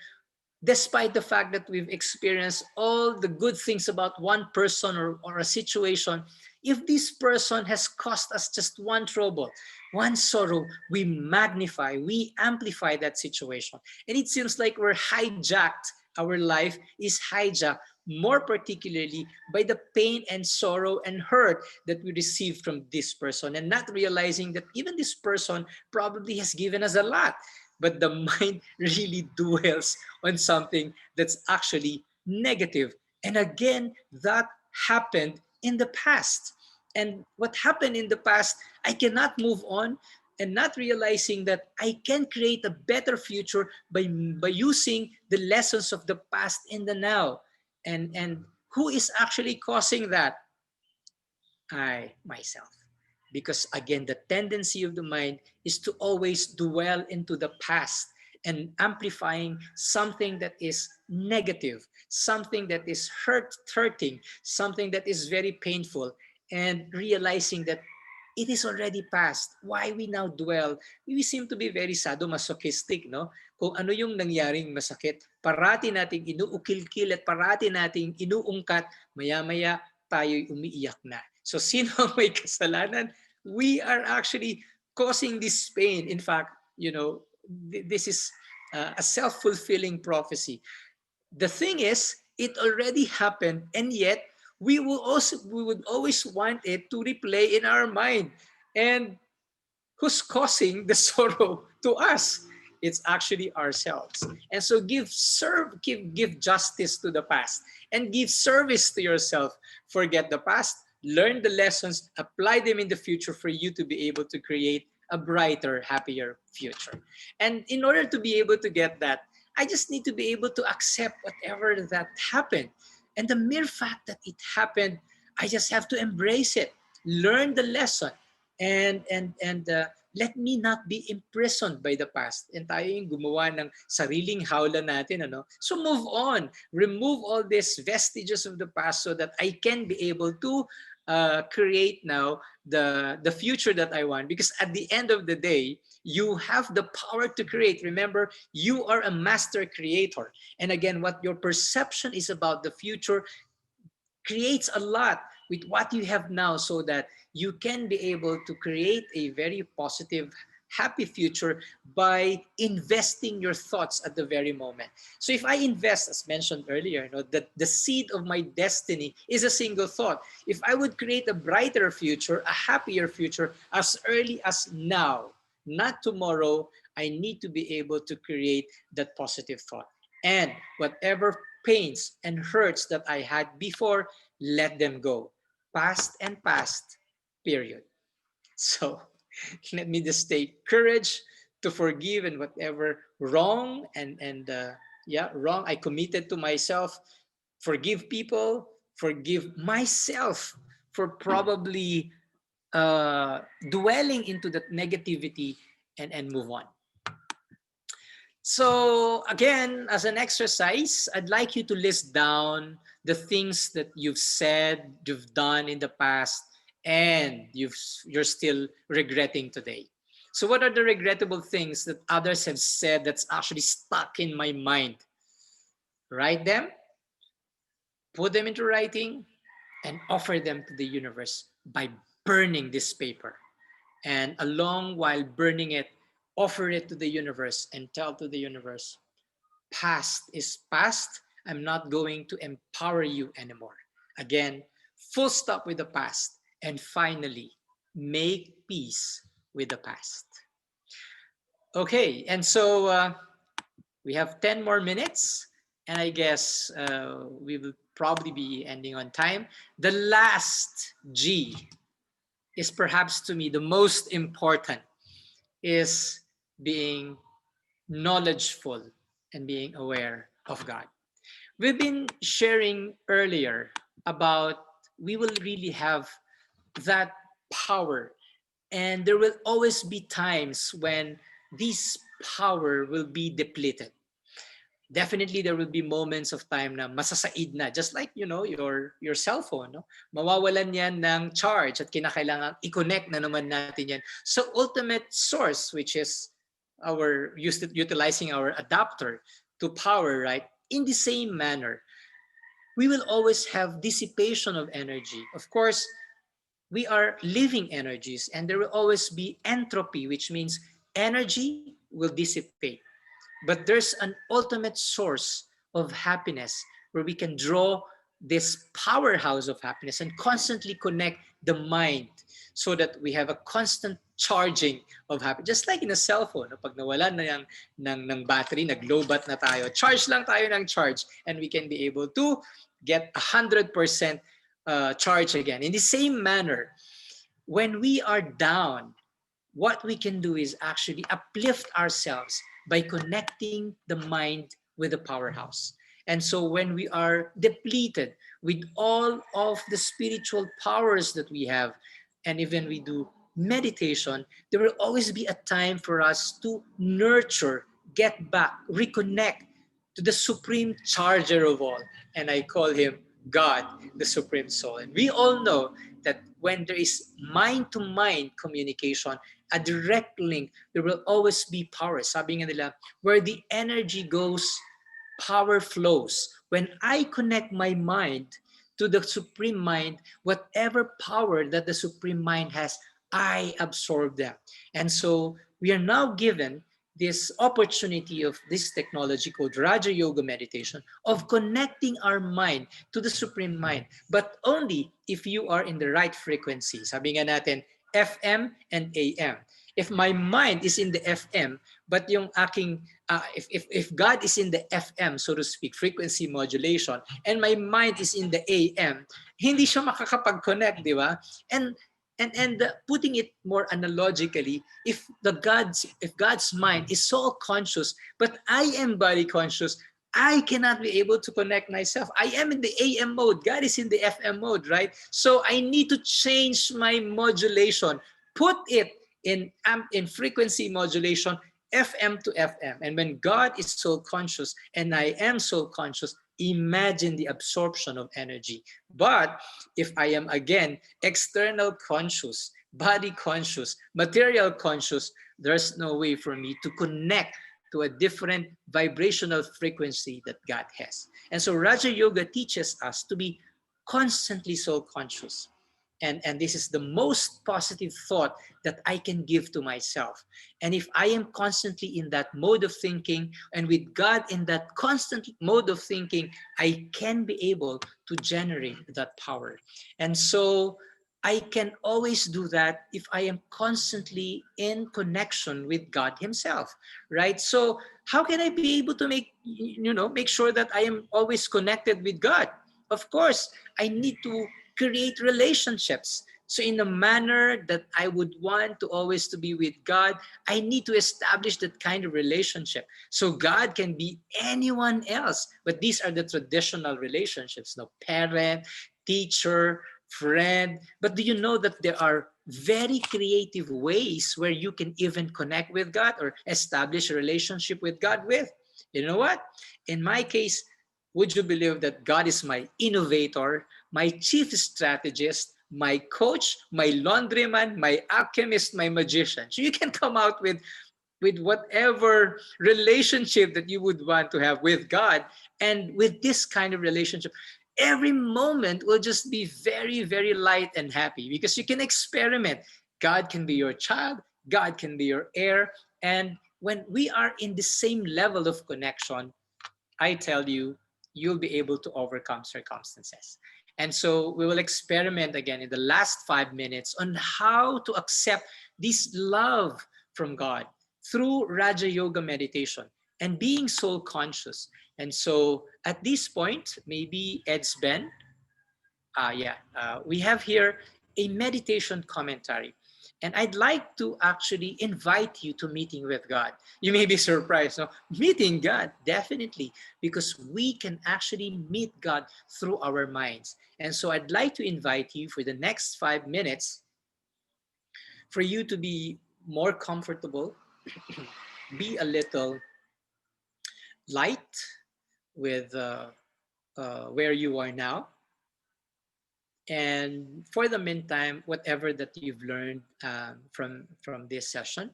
[SPEAKER 1] despite the fact that we've experienced all the good things about one person or a situation, if this person has caused us just one trouble, one sorrow, we magnify, we amplify that situation. And it seems like we're hijacked, our life is hijacked, more particularly by the pain and sorrow and hurt that we receive from this person, and not realizing that even this person probably has given us a lot, but the mind really dwells on something that's actually negative. And again, that happened in the past. And what happened in the past, I cannot move on, and not realizing that I can create a better future by using the lessons of the past in the now. And who is actually causing that? I, myself. Because again, the tendency of the mind is to always dwell into the past and amplifying something that is negative, something that is hurting, something that is very painful, and realizing that it is already past. Why we now dwell? We seem to be very sadomasochistic, no? Kung ano yung nangyaring masakit, parati nating inuukil-kil at parati nating inuungkat, maya-maya tayo'y umiiyak na. So sino ang may kasalanan? We are actually causing this pain. In fact, this is a self-fulfilling prophecy. The thing is, it already happened, and yet we would always want it to replay in our mind. And who's causing the sorrow to us? It's actually ourselves. And so give justice to the past and give service to yourself. Forget the past, learn the lessons, apply them in the future for you to be able to create a brighter, happier future. And in order to be able to get that, I just need to be able to accept whatever that happened. And the mere fact that it happened, I just have to embrace it, learn the lesson, and let me not be imprisoned by the past. And tayo yung gumawa ng sariling hawla natin, ano? So move on, remove all these vestiges of the past so that I can be able to create now the future that I want, because at the end of the day, you have the power to create. Remember, you are a master creator. And again, what your perception is about the future creates a lot with what you have now, so that you can be able to create a very positive, happy future by investing your thoughts at the very moment. So if I invest, as mentioned earlier, that the seed of my destiny is a single thought. If I would create a brighter future, a happier future as early as now, not tomorrow, I need to be able to create that positive thought. And whatever pains and hurts that I had before, let them go. Past and past, period. So let me just take courage to forgive, and whatever wrong and wrong I committed to myself, forgive people, forgive myself for probably dwelling into that negativity, and move on. So again, as an exercise, I'd like you to list down the things that you've said, you've done in the past, and you're still regretting today. So what are the regrettable things that others have said that's actually stuck in my mind? Write them, put them into writing, and offer them to the universe by burning this paper. And along while burning it, offer it to the universe and tell to the universe, past is past. I'm not going to empower you anymore. Again, full stop with the past. And finally, make peace with the past. Okay, and so we have 10 more minutes, and I guess we will probably be ending on time. The last G is perhaps to me the most important, is being knowledgeful and being aware of God. We've been sharing earlier about we will really have that power, and there will always be times when this power will be depleted. Definitely there will be moments of time na masasaid na, just like your cell phone, no? Mawawalan yan ng charge at kinakailangan i-connect na naman natin yan. So ultimate source, which is our utilizing our adapter to power, right? In the same manner, we will always have dissipation of energy. Of course, we are living energies, and there will always be entropy, which means energy will dissipate. But there's an ultimate source of happiness where we can draw this powerhouse of happiness and constantly connect the mind, so that we have a constant charging of happiness. Just like in a cell phone, pag nawalan na ng battery, nag-low-bat na tayo, charge lang tayo ng charge, and we can be able to get 100% charge again. In the same manner, when we are down, what we can do is actually uplift ourselves by connecting the mind with the powerhouse. And so when we are depleted with all of the spiritual powers that we have, and even we do meditation, there will always be a time for us to nurture, get back, reconnect to the supreme charger of all. And I call him God, the Supreme Soul. And we all know that when there is mind-to-mind communication, a direct link, there will always be power. Sabi nga nila, where the energy goes, power flows. When I connect my mind to the Supreme Mind, whatever power that the Supreme Mind has, I absorb them. And so we are now given this opportunity of this technology called Raja Yoga meditation, of connecting our mind to the Supreme Mind, but only if you are in the right frequency. Sabi nga natin, FM and AM. If my mind is in the FM, but yung aking, if God is in the FM, so to speak, frequency modulation, and my mind is in the AM, hindi siya makakapag-connect, di ba? And putting it more analogically, if God's mind is so conscious, but I am body conscious, I cannot be able to connect myself. I am in the AM mode. God is in the FM mode, right? So I need to change my modulation, put it in frequency modulation, FM to FM. And when God is so conscious and I am so conscious, Imagine the absorption of energy. But if I am again external conscious, body conscious, material conscious, there's no way for me to connect to a different vibrational frequency that God has. And so Raja Yoga teaches us to be constantly soul conscious. And this is the most positive thought that I can give to myself. And if I am constantly in that mode of thinking and with God in that constant mode of thinking, I can be able to generate that power. And so I can always do that if I am constantly in connection with God Himself, right? So how can I be able to make sure that I am always connected with God? Of course, I need to create relationships. So in a manner that I would want to always to be with God, I need to establish that kind of relationship. So God can be anyone else, but these are the traditional relationships, no parent, teacher, friend. But do you know that there are very creative ways where you can even connect with God or establish a relationship with God with? You know what? In my case, would you believe that God is my innovator, my chief strategist, my coach, my laundryman, my alchemist, my magician? So you can come out with whatever relationship that you would want to have with God. And with this kind of relationship, every moment will just be very, very light and happy because you can experiment. God can be your child, God can be your heir. And when we are in the same level of connection, I tell you, you'll be able to overcome circumstances. And so we will experiment again in the last 5 minutes on how to accept this love from God through Raja Yoga meditation and being soul conscious. And so at this point, maybe Ed's Ben, we have here a meditation commentary. And I'd like to actually invite you to meeting with God. You may be surprised, no? Meeting God, definitely, because we can actually meet God through our minds. And so I'd like to invite you for the next 5 minutes for you to be more comfortable, be a little light with where you are now. And for the meantime, whatever that you've learned from this session,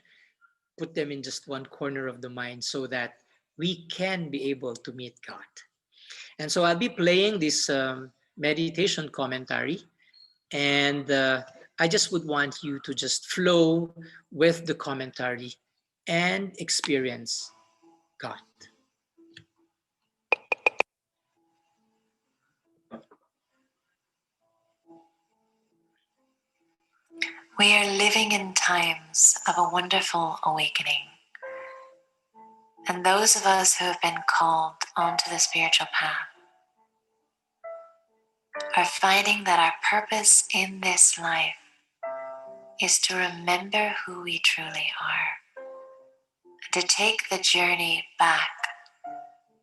[SPEAKER 1] put them in just one corner of the mind so that we can be able to meet God. And so I'll be playing this meditation commentary, and I just would want you to just flow with the commentary and experience God.
[SPEAKER 2] We are living in times of a wonderful awakening. And those of us who have been called onto the spiritual path are finding that our purpose in this life is to remember who we truly are, and to take the journey back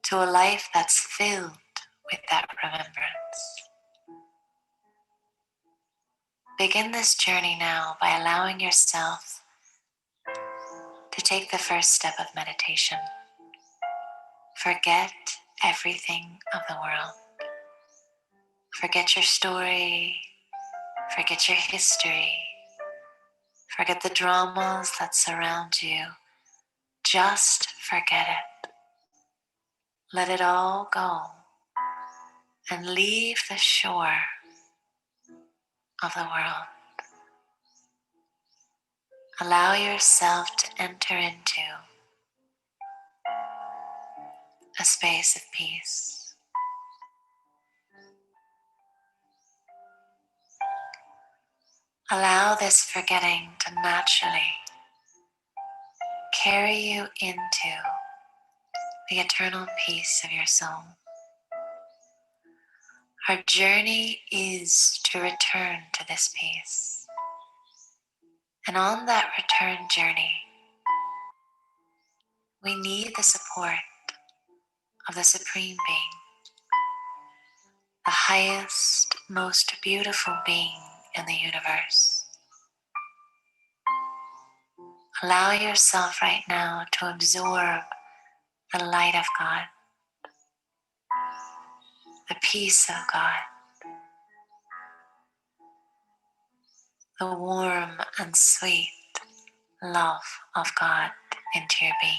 [SPEAKER 2] to a life that's filled with that remembrance. Begin this journey now by allowing yourself to take the first step of meditation. Forget everything of the world. Forget your story, forget your history, forget the dramas that surround you. Just forget it. Let it all go and leave the shore of the world. Allow yourself to enter into a space of peace. Allow this forgetting to naturally carry you into the eternal peace of your soul. Our journey is to return to this peace. And on that return journey, we need the support of the Supreme Being, the highest, most beautiful being in the universe. Allow yourself right now to absorb the light of God. peace of God, the warm and sweet love of God into your being.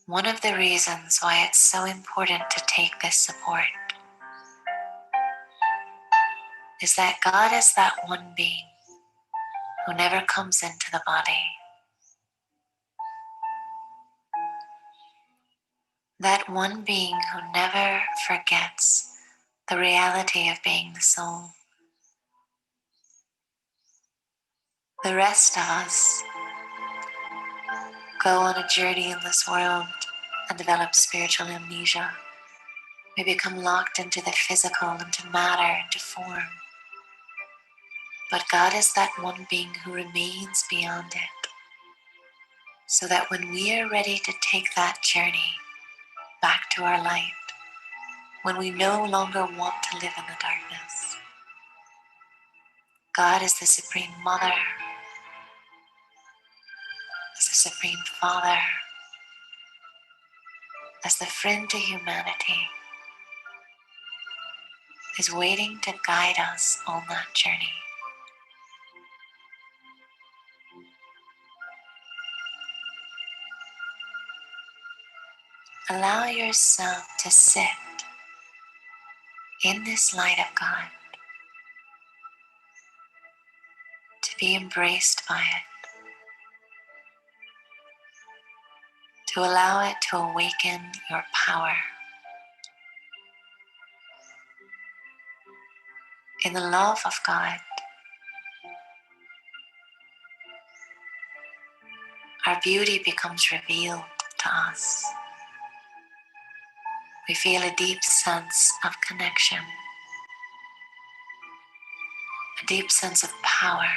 [SPEAKER 2] One of the reasons why it's so important to take this support is that God is that one being who never comes into the body, that one being who never forgets the reality of being the soul. The rest of us go on a journey in this world and develop spiritual amnesia. We become locked into the physical, into matter, into form. But God is that one being who remains beyond it, so that when we are ready to take that journey back to our light, when we no longer want to live in the darkness, God is the Supreme Mother, as the Supreme Father, as the friend to humanity, is waiting to guide us on that journey. Allow yourself to sit in this light of God, to be embraced by it, to allow it to awaken your power. In the love of God, our beauty becomes revealed to us. We feel a deep sense of connection, a deep sense of power,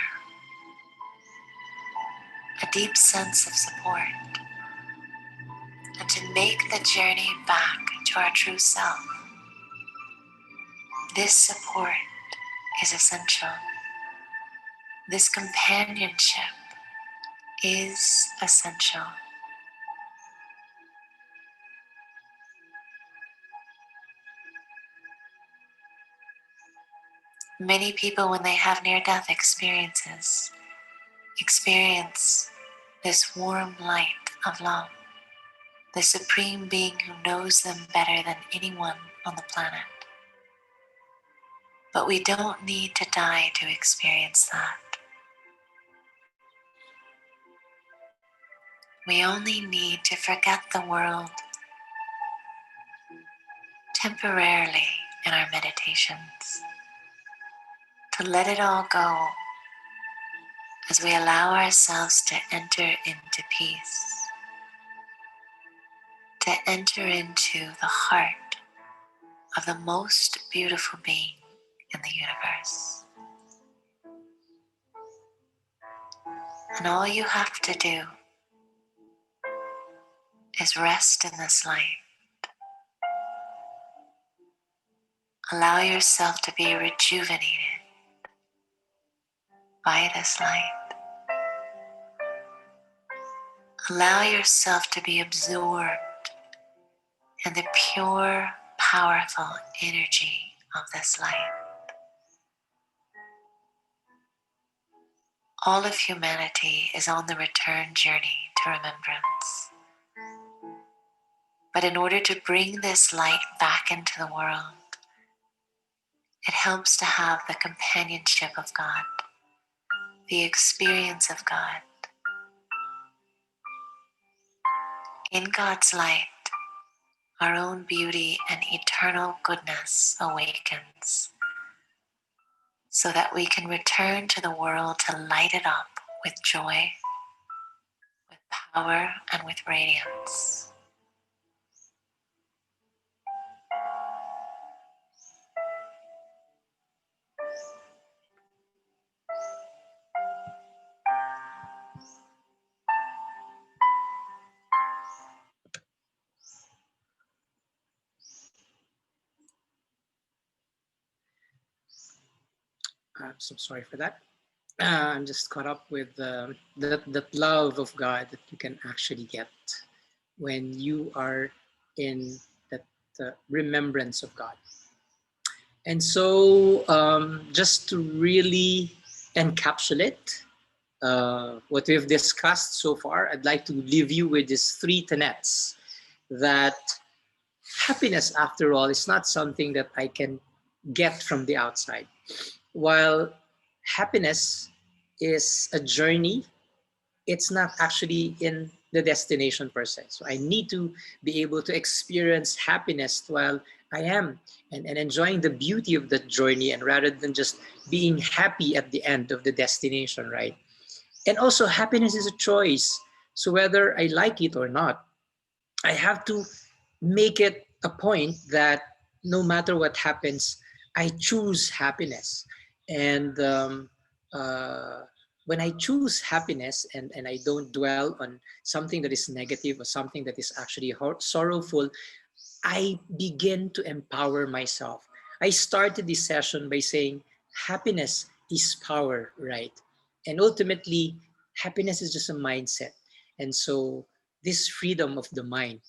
[SPEAKER 2] a deep sense of support. And to make the journey back to our true self, this support is essential. This companionship is essential. Many people, when they have near-death experiences, experience this warm light of love, the Supreme Being who knows them better than anyone on the planet. But we don't need to die to experience that. We only need to forget the world temporarily in our meditations, to let it all go as we allow ourselves to enter into peace, to enter into the heart of the most beautiful being in the universe. And all you have to do is rest in this light. Allow yourself to be rejuvenated by this light. Allow yourself to be absorbed in the pure, powerful energy of this light. All of humanity is on the return journey to remembrance. But in order to bring this light back into the world, it helps to have the companionship of God, the experience of God. In God's light, our own beauty and eternal goodness awakens, so that we can return to the world to light it up with joy, with power, and with radiance.
[SPEAKER 1] So sorry for that. I'm just caught up with that love of God that you can actually get when you are in that remembrance of God. And so, just to really encapsulate what we've discussed so far, I'd like to leave you with these three tenets that happiness, after all, is not something that I can get from the outside. While happiness is a journey, it's not actually in the destination per se. So I need to be able to experience happiness while I am and enjoying the beauty of the journey, and rather than just being happy at the end of the destination, right? And also, happiness is a choice. So whether I like it or not, I have to make it a point that no matter what happens, I choose happiness. And when I choose happiness, and I don't dwell on something that is negative or something that is actually sorrowful, I begin to empower myself. I started this session by saying happiness is power, right? And ultimately, happiness is just a mindset. And so, this freedom of the mind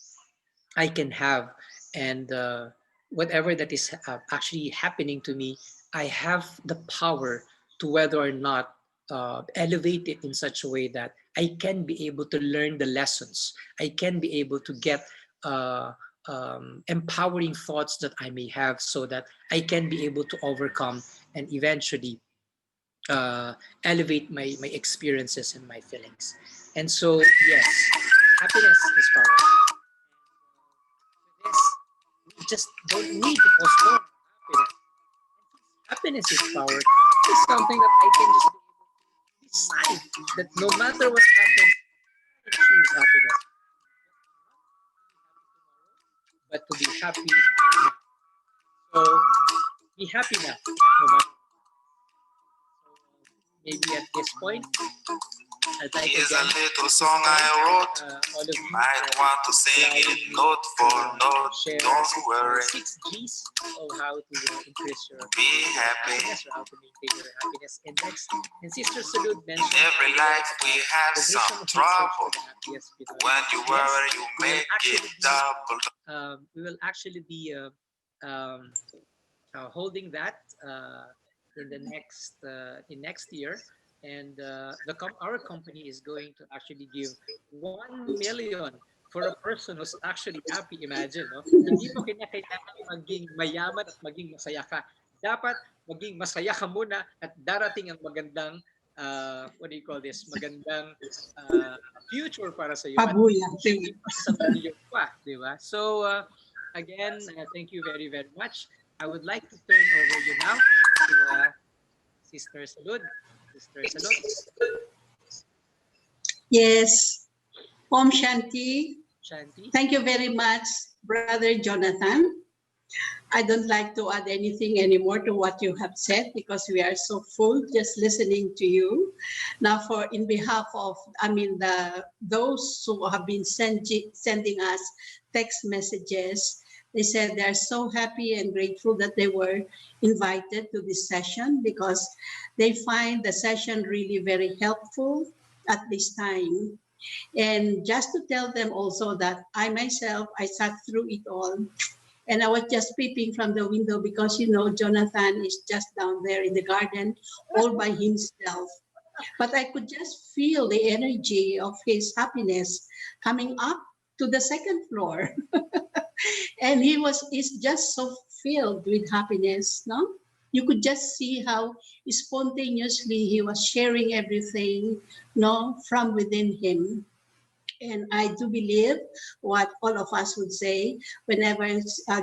[SPEAKER 1] I can have, and whatever that is actually happening to me, I have the power to whether or not elevate it in such a way that I can be able to learn the lessons. I can be able to get uh, empowering thoughts that I may have, so that I can be able to overcome and eventually uh, elevate my experiences and my feelings. And so, yes, happiness is power. This, we just don't need to postpone happiness. Happiness is power. It's something that I can just decide that no matter what happens, I choose happiness. But to be happy now. So be happy now, no matter. Maybe at this point, I'd like
[SPEAKER 3] Here's
[SPEAKER 1] again
[SPEAKER 3] a little song I wrote.
[SPEAKER 1] all of you
[SPEAKER 3] Might want to sing it note for note.
[SPEAKER 1] share
[SPEAKER 3] Don't worry.
[SPEAKER 1] 6 G's of how to increase your
[SPEAKER 3] Be happy.
[SPEAKER 1] happiness, or how to maintain your happiness index. And Sister Salud mentioned
[SPEAKER 3] Every life we have
[SPEAKER 1] the
[SPEAKER 3] some
[SPEAKER 1] mission of
[SPEAKER 3] trouble.
[SPEAKER 1] the happiest people.
[SPEAKER 3] When you worry, you
[SPEAKER 1] we will
[SPEAKER 3] make it
[SPEAKER 1] actually be,
[SPEAKER 3] double.
[SPEAKER 1] we will actually be holding that in the next year, and our company is going to actually give 1 million for a person who's actually happy. Imagine, no? Hindi mo kinakailangan maging mayaman at maging masaya ka. Dapat maging masaya ka muna at darating ang magandang what do you call this? Magandang future para sa iyo.
[SPEAKER 4] Pabuyan.
[SPEAKER 1] Isang milyon pa, di ba? So again, thank you very, very much. I would like to turn over you now to Sister Salud. Sister Salud.
[SPEAKER 4] Yes. Om Shanti.
[SPEAKER 1] Shanti.
[SPEAKER 4] Thank you very much, Brother Jonathan. I don't like to add anything anymore to what you have said, because we are so full just listening to you. Now, in behalf of, those who have been sending us text messages, they said they're so happy and grateful that they were invited to this session, because they find the session really very helpful at this time. And just to tell them also that I myself, I sat through it all. And I was just peeping from the window, because, Jonathan is just down there in the garden all by himself. But I could just feel the energy of his happiness coming up to the second floor. And he's just so filled with happiness, no? You could just see how spontaneously he was sharing everything, no, from within him. And I do believe what all of us would say, whenever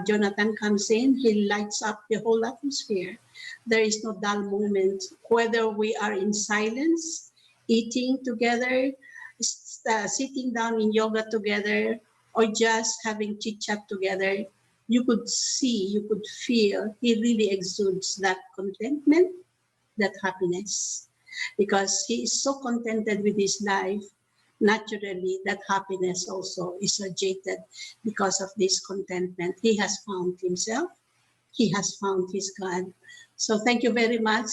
[SPEAKER 4] Jonathan comes in, he lights up the whole atmosphere. There is no dull moment, whether we are in silence, eating together, sitting down in yoga together, or just having chit chat together. You could see, you could feel, he really exudes that contentment, that happiness, because he is so contented with his life. Naturally, that happiness also is radiated because of this contentment. He has found himself. He has found his God. So thank you very much,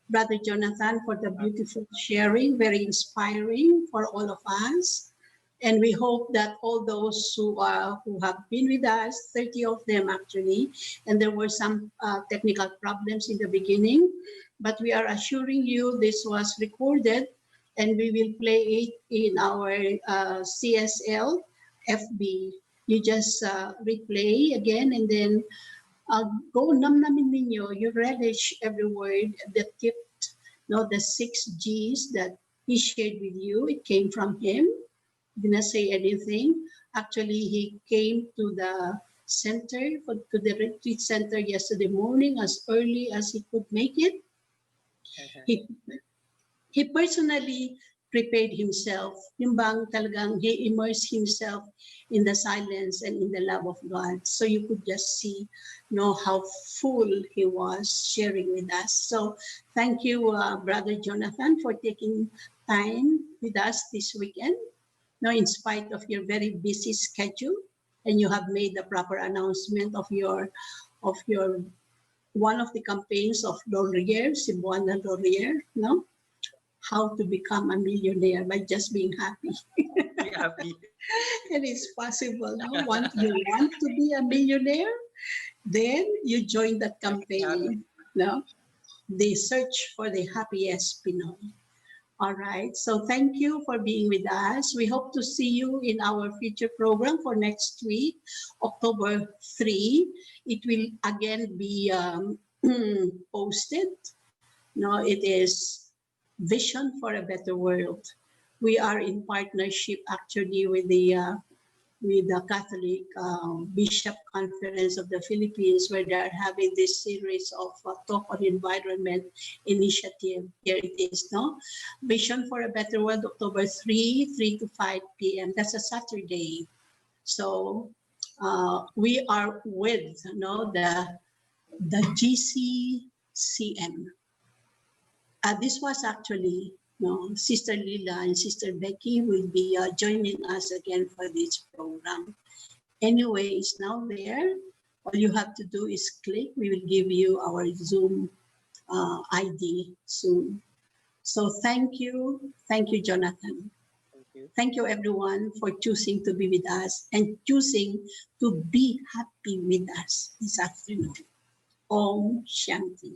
[SPEAKER 4] Brother Jonathan, for the beautiful sharing, very inspiring for all of us. And we hope that all those who have been with us, 30 of them actually, and there were some technical problems in the beginning, but we are assuring you this was recorded and we will play it in our CSL FB. You just replay again and then go namnamin ninyo, you relish every word, the tip, the 6 G's that he shared with you. It came from him. Didn't say anything. Actually, he came to the center, to the retreat center yesterday morning as early as he could make it. He, he personally prepared himself. Yung bang talagang he immersed himself in the silence and in the love of God. So you could just see, how full he was sharing with us. So thank you, Brother Jonathan, for taking time with us this weekend. In spite of your very busy schedule, and you have made the proper announcement of your one of the campaigns of Laurier, Cebuana Laurier, how to become a millionaire by just being happy.
[SPEAKER 1] Be happy.
[SPEAKER 4] And it's possible. You want to be a millionaire, then you join that campaign. The search for the happiest Pinoy. All right. So thank you for being with us. We hope to see you in our future program for next week, October 3. It will again be posted. It is Vision for a Better World. We are in partnership actually with the Catholic Bishop Conference of the Philippines, where they are having this series of talk on environment initiative. Here it is, Vision for a Better World, October 3 to 5 p.m. That's a Saturday. So we are with the GCCM. This was actually Sister Lila and Sister Becky will be joining us again for this program. Anyway, it's now there. All you have to do is click. We will give you our Zoom ID soon. So thank you. Thank you, Jonathan.
[SPEAKER 1] Thank you.
[SPEAKER 4] Thank you, everyone, for choosing to be with us and choosing to be happy with us this afternoon. Om Shanti.